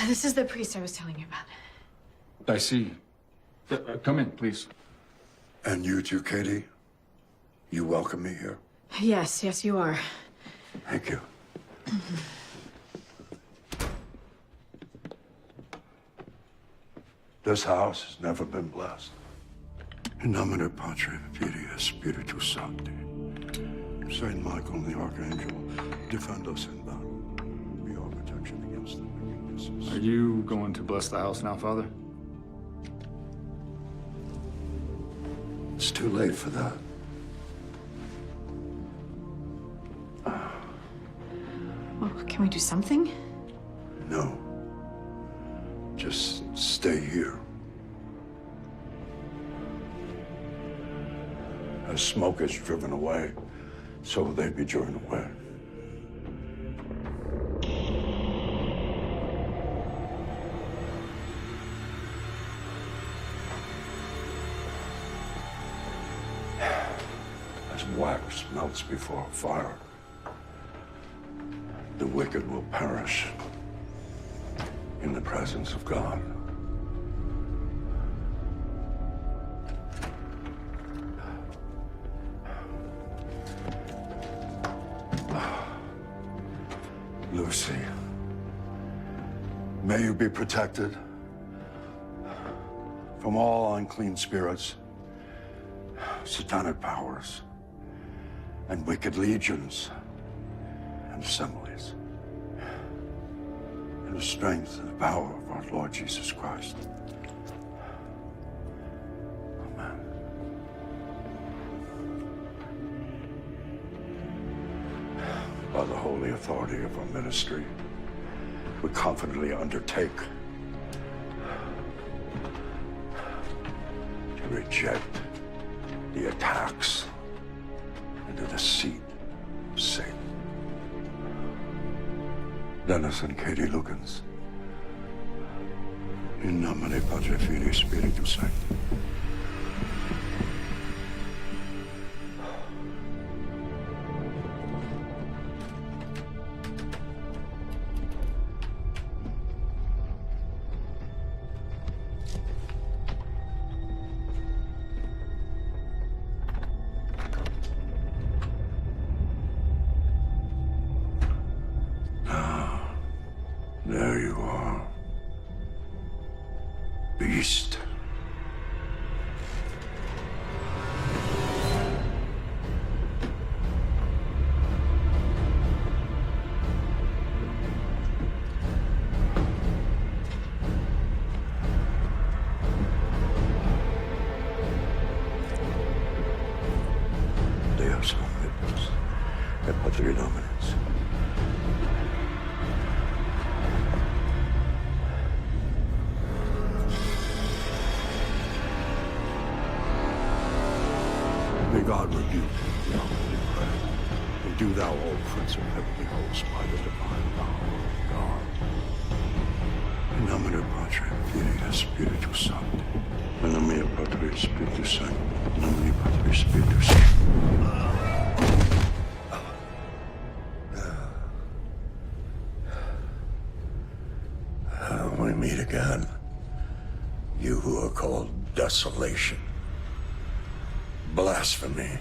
This is the priest I was telling you about. I see. Come in, please. And you too, Katie? You welcome me here? Yes, you are. Thank you. This house has never been blessed. In nomine Patri, Filii, et Spiritus Sancti. Saint Michael the Archangel, defend us in battle. Be our protection against the wickednesses. Are you going to bless the house now, Father? It's too late for that. Well, can we do something? No. Just stay here. As smoke is driven away, so will they be driven away. As wax melts before a fire, the wicked will perish in the presence of God. Lucy, may you be protected from all unclean spirits, satanic powers, and wicked legions and assemblies. In the strength and the power of our Lord Jesus Christ. Amen. By the holy authority of our ministry, we confidently undertake to reject the attacks and the deceit of Satan. Dennis and Katie Lukens. In nomine Patri, Filii, Spiritus Sancti. There you are. Beast. Deus omnibus, et patri dominus. May God rebuke thee, we pray. And do thou, O Prince of heavenly hosts, by the divine power of God. In nomine Patri, Filii, et Spiritus Sancti. In nomine Patri, et Spiritus Sancti. In nomine Patri, et Spiritus Sancti. We meet again. You who are called desolation. Blasphemy.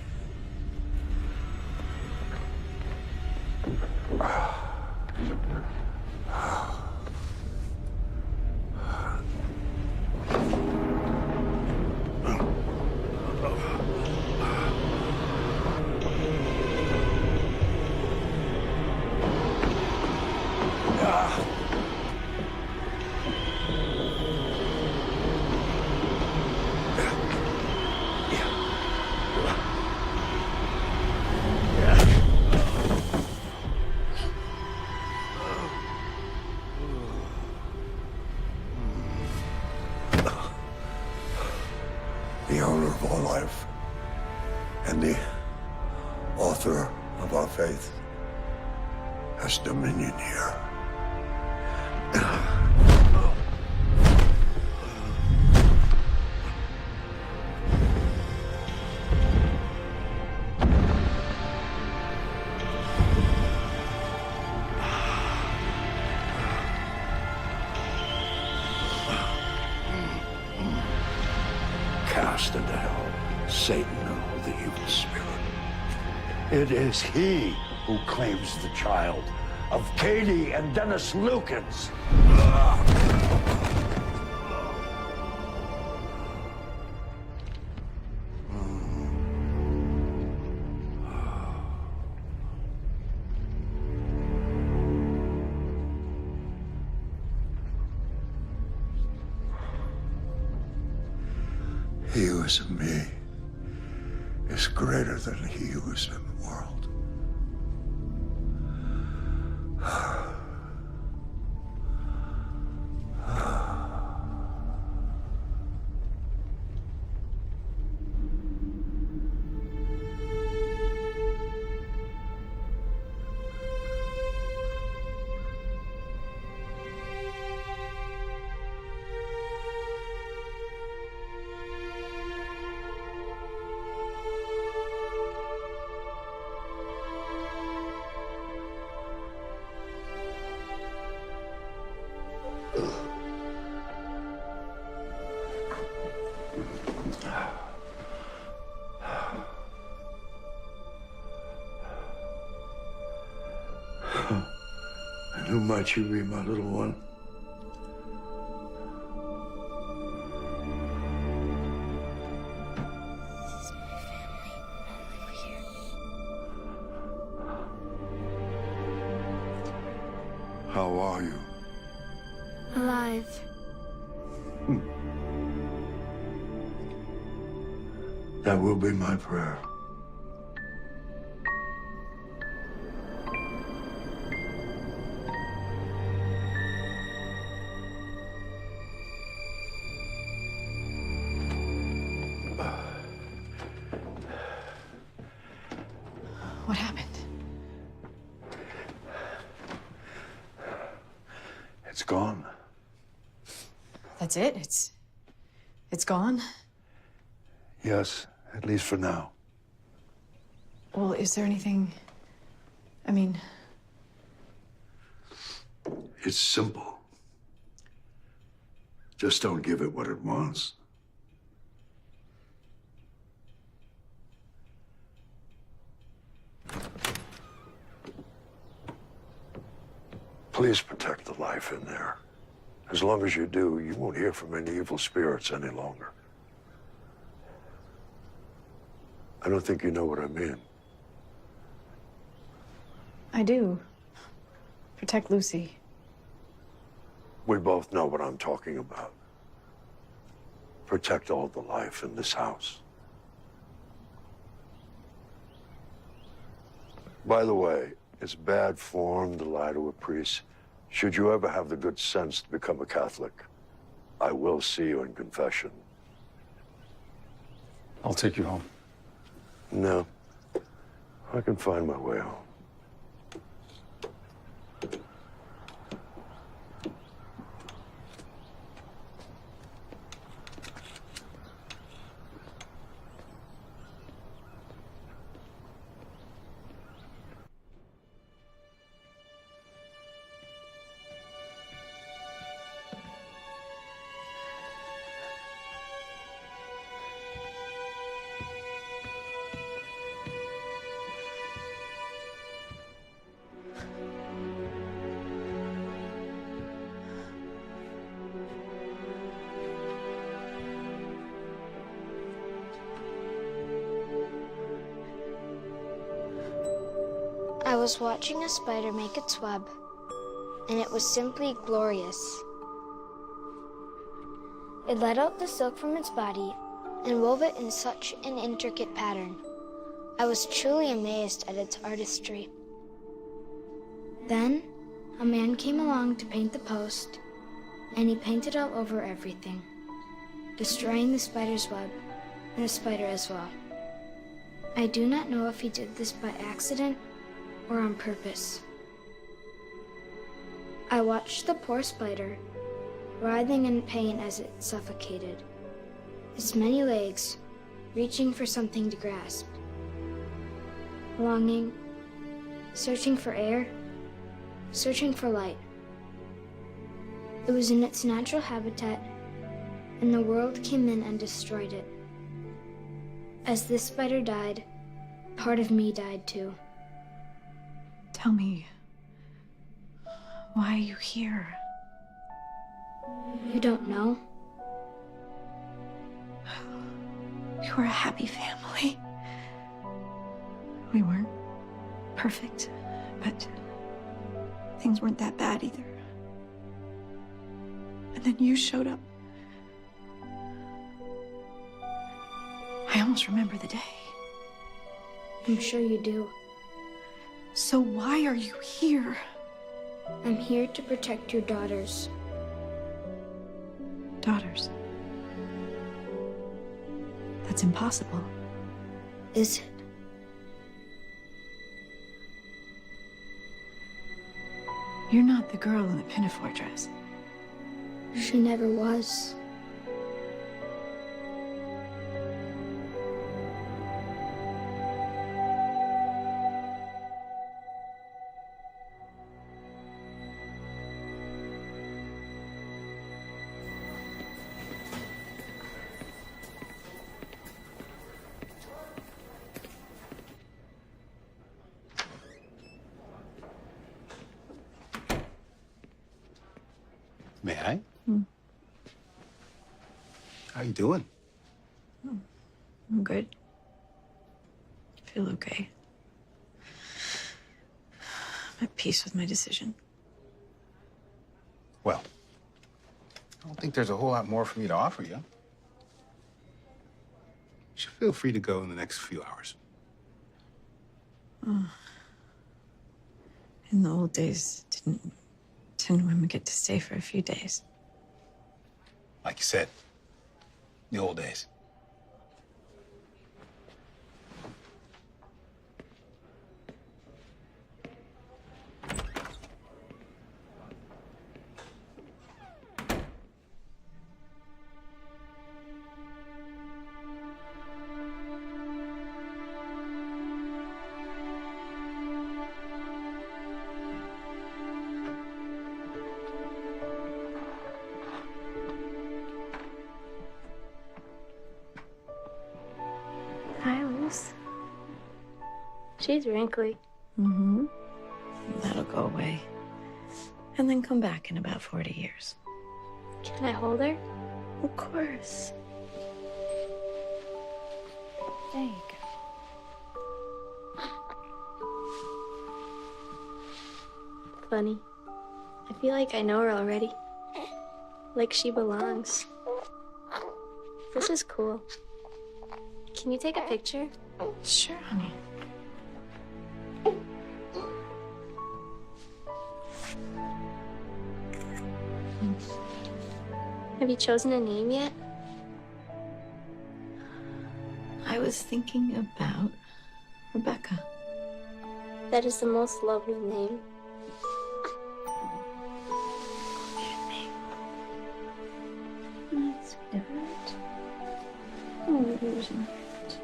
The owner of all life and the author of our faith has dominion here. cast into hell Satan, the evil spirit. It is he who claims the child of Katie and Dennis Lukens. He who is in me is greater than he who is in the world. And who might you be, my little one? How are you? Alive. That will be my prayer. What happened? It's gone. That's it? It's gone? Yes, at least for now. Well, is there anything... I mean... It's simple. Just don't give it what it wants. Please protect the life in there. As long as you do, you won't hear from any evil spirits any longer. I don't think you know what I mean. I do. Protect Lucy. We both know what I'm talking about. Protect all the life in this house. By the way, it's bad form to lie to a priest. Should you ever have the good sense to become a Catholic, I will see you in confession. I'll take you home. No, I can find my way home. I was watching a spider make its web, and it was simply glorious. It let out the silk from its body and wove it in such an intricate pattern. I was truly amazed at its artistry. Then, a man came along to paint the post, and he painted all over everything, destroying the spider's web and the spider as well. I do not know if he did this by accident or on purpose. I watched the poor spider, writhing in pain as it suffocated, its many legs reaching for something to grasp, longing, searching for air, searching for light. It was in its natural habitat, and the world came in and destroyed it. As this spider died, part of me died too. Tell me, why are you here? You don't know? We were a happy family. We weren't perfect, but things weren't that bad either. And then you showed up. I almost remember the day. I'm sure you do. So why are you here? I'm here to protect your daughters. Daughters? That's impossible. Is it? You're not the girl in the pinafore dress. She never was. May I? How you doing? I'm good. I feel okay. I'm at peace with my decision. Well, I don't think there's a whole lot more for me to offer you. You should feel free to go in the next few hours. Oh. In the old days, didn't women get to stay for a few days? Like you said, the old days. She's wrinkly. Mm-hmm. That'll go away. And then come back in about 40 years. Can I hold her? Of course. There you go. Funny. I feel like I know her already. Like she belongs. This is cool. Can you take a picture? Sure, honey. Have you chosen a name yet? I was thinking about Rebecca. That is the most lovely name. Sweetheart. Oh, there's my heart.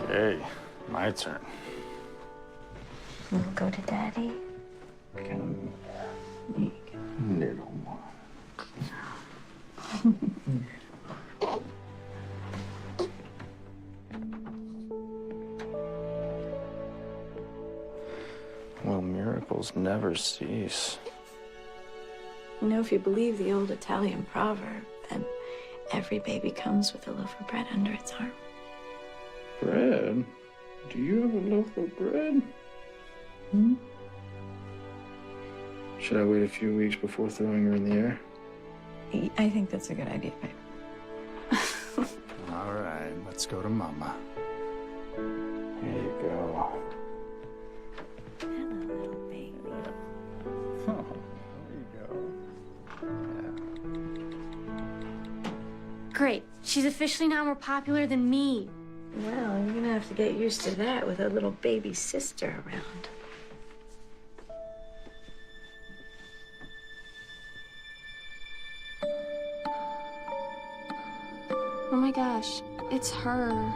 Okay, my turn. We'll go to Daddy. Come little more. Well, miracles never cease. You know, if you believe the old Italian proverb, then every baby comes with a loaf of bread under its arm. Bread? Do you have a loaf of bread? Hmm? Should I wait a few weeks before throwing her in the air? I think that's a good idea, babe. All right, let's go to Mama. Here you go. Hello, little baby. Oh, there you go. Great. She's officially now more popular than me. Well, you're gonna have to get used to that with a little baby sister around. Oh my gosh, it's her.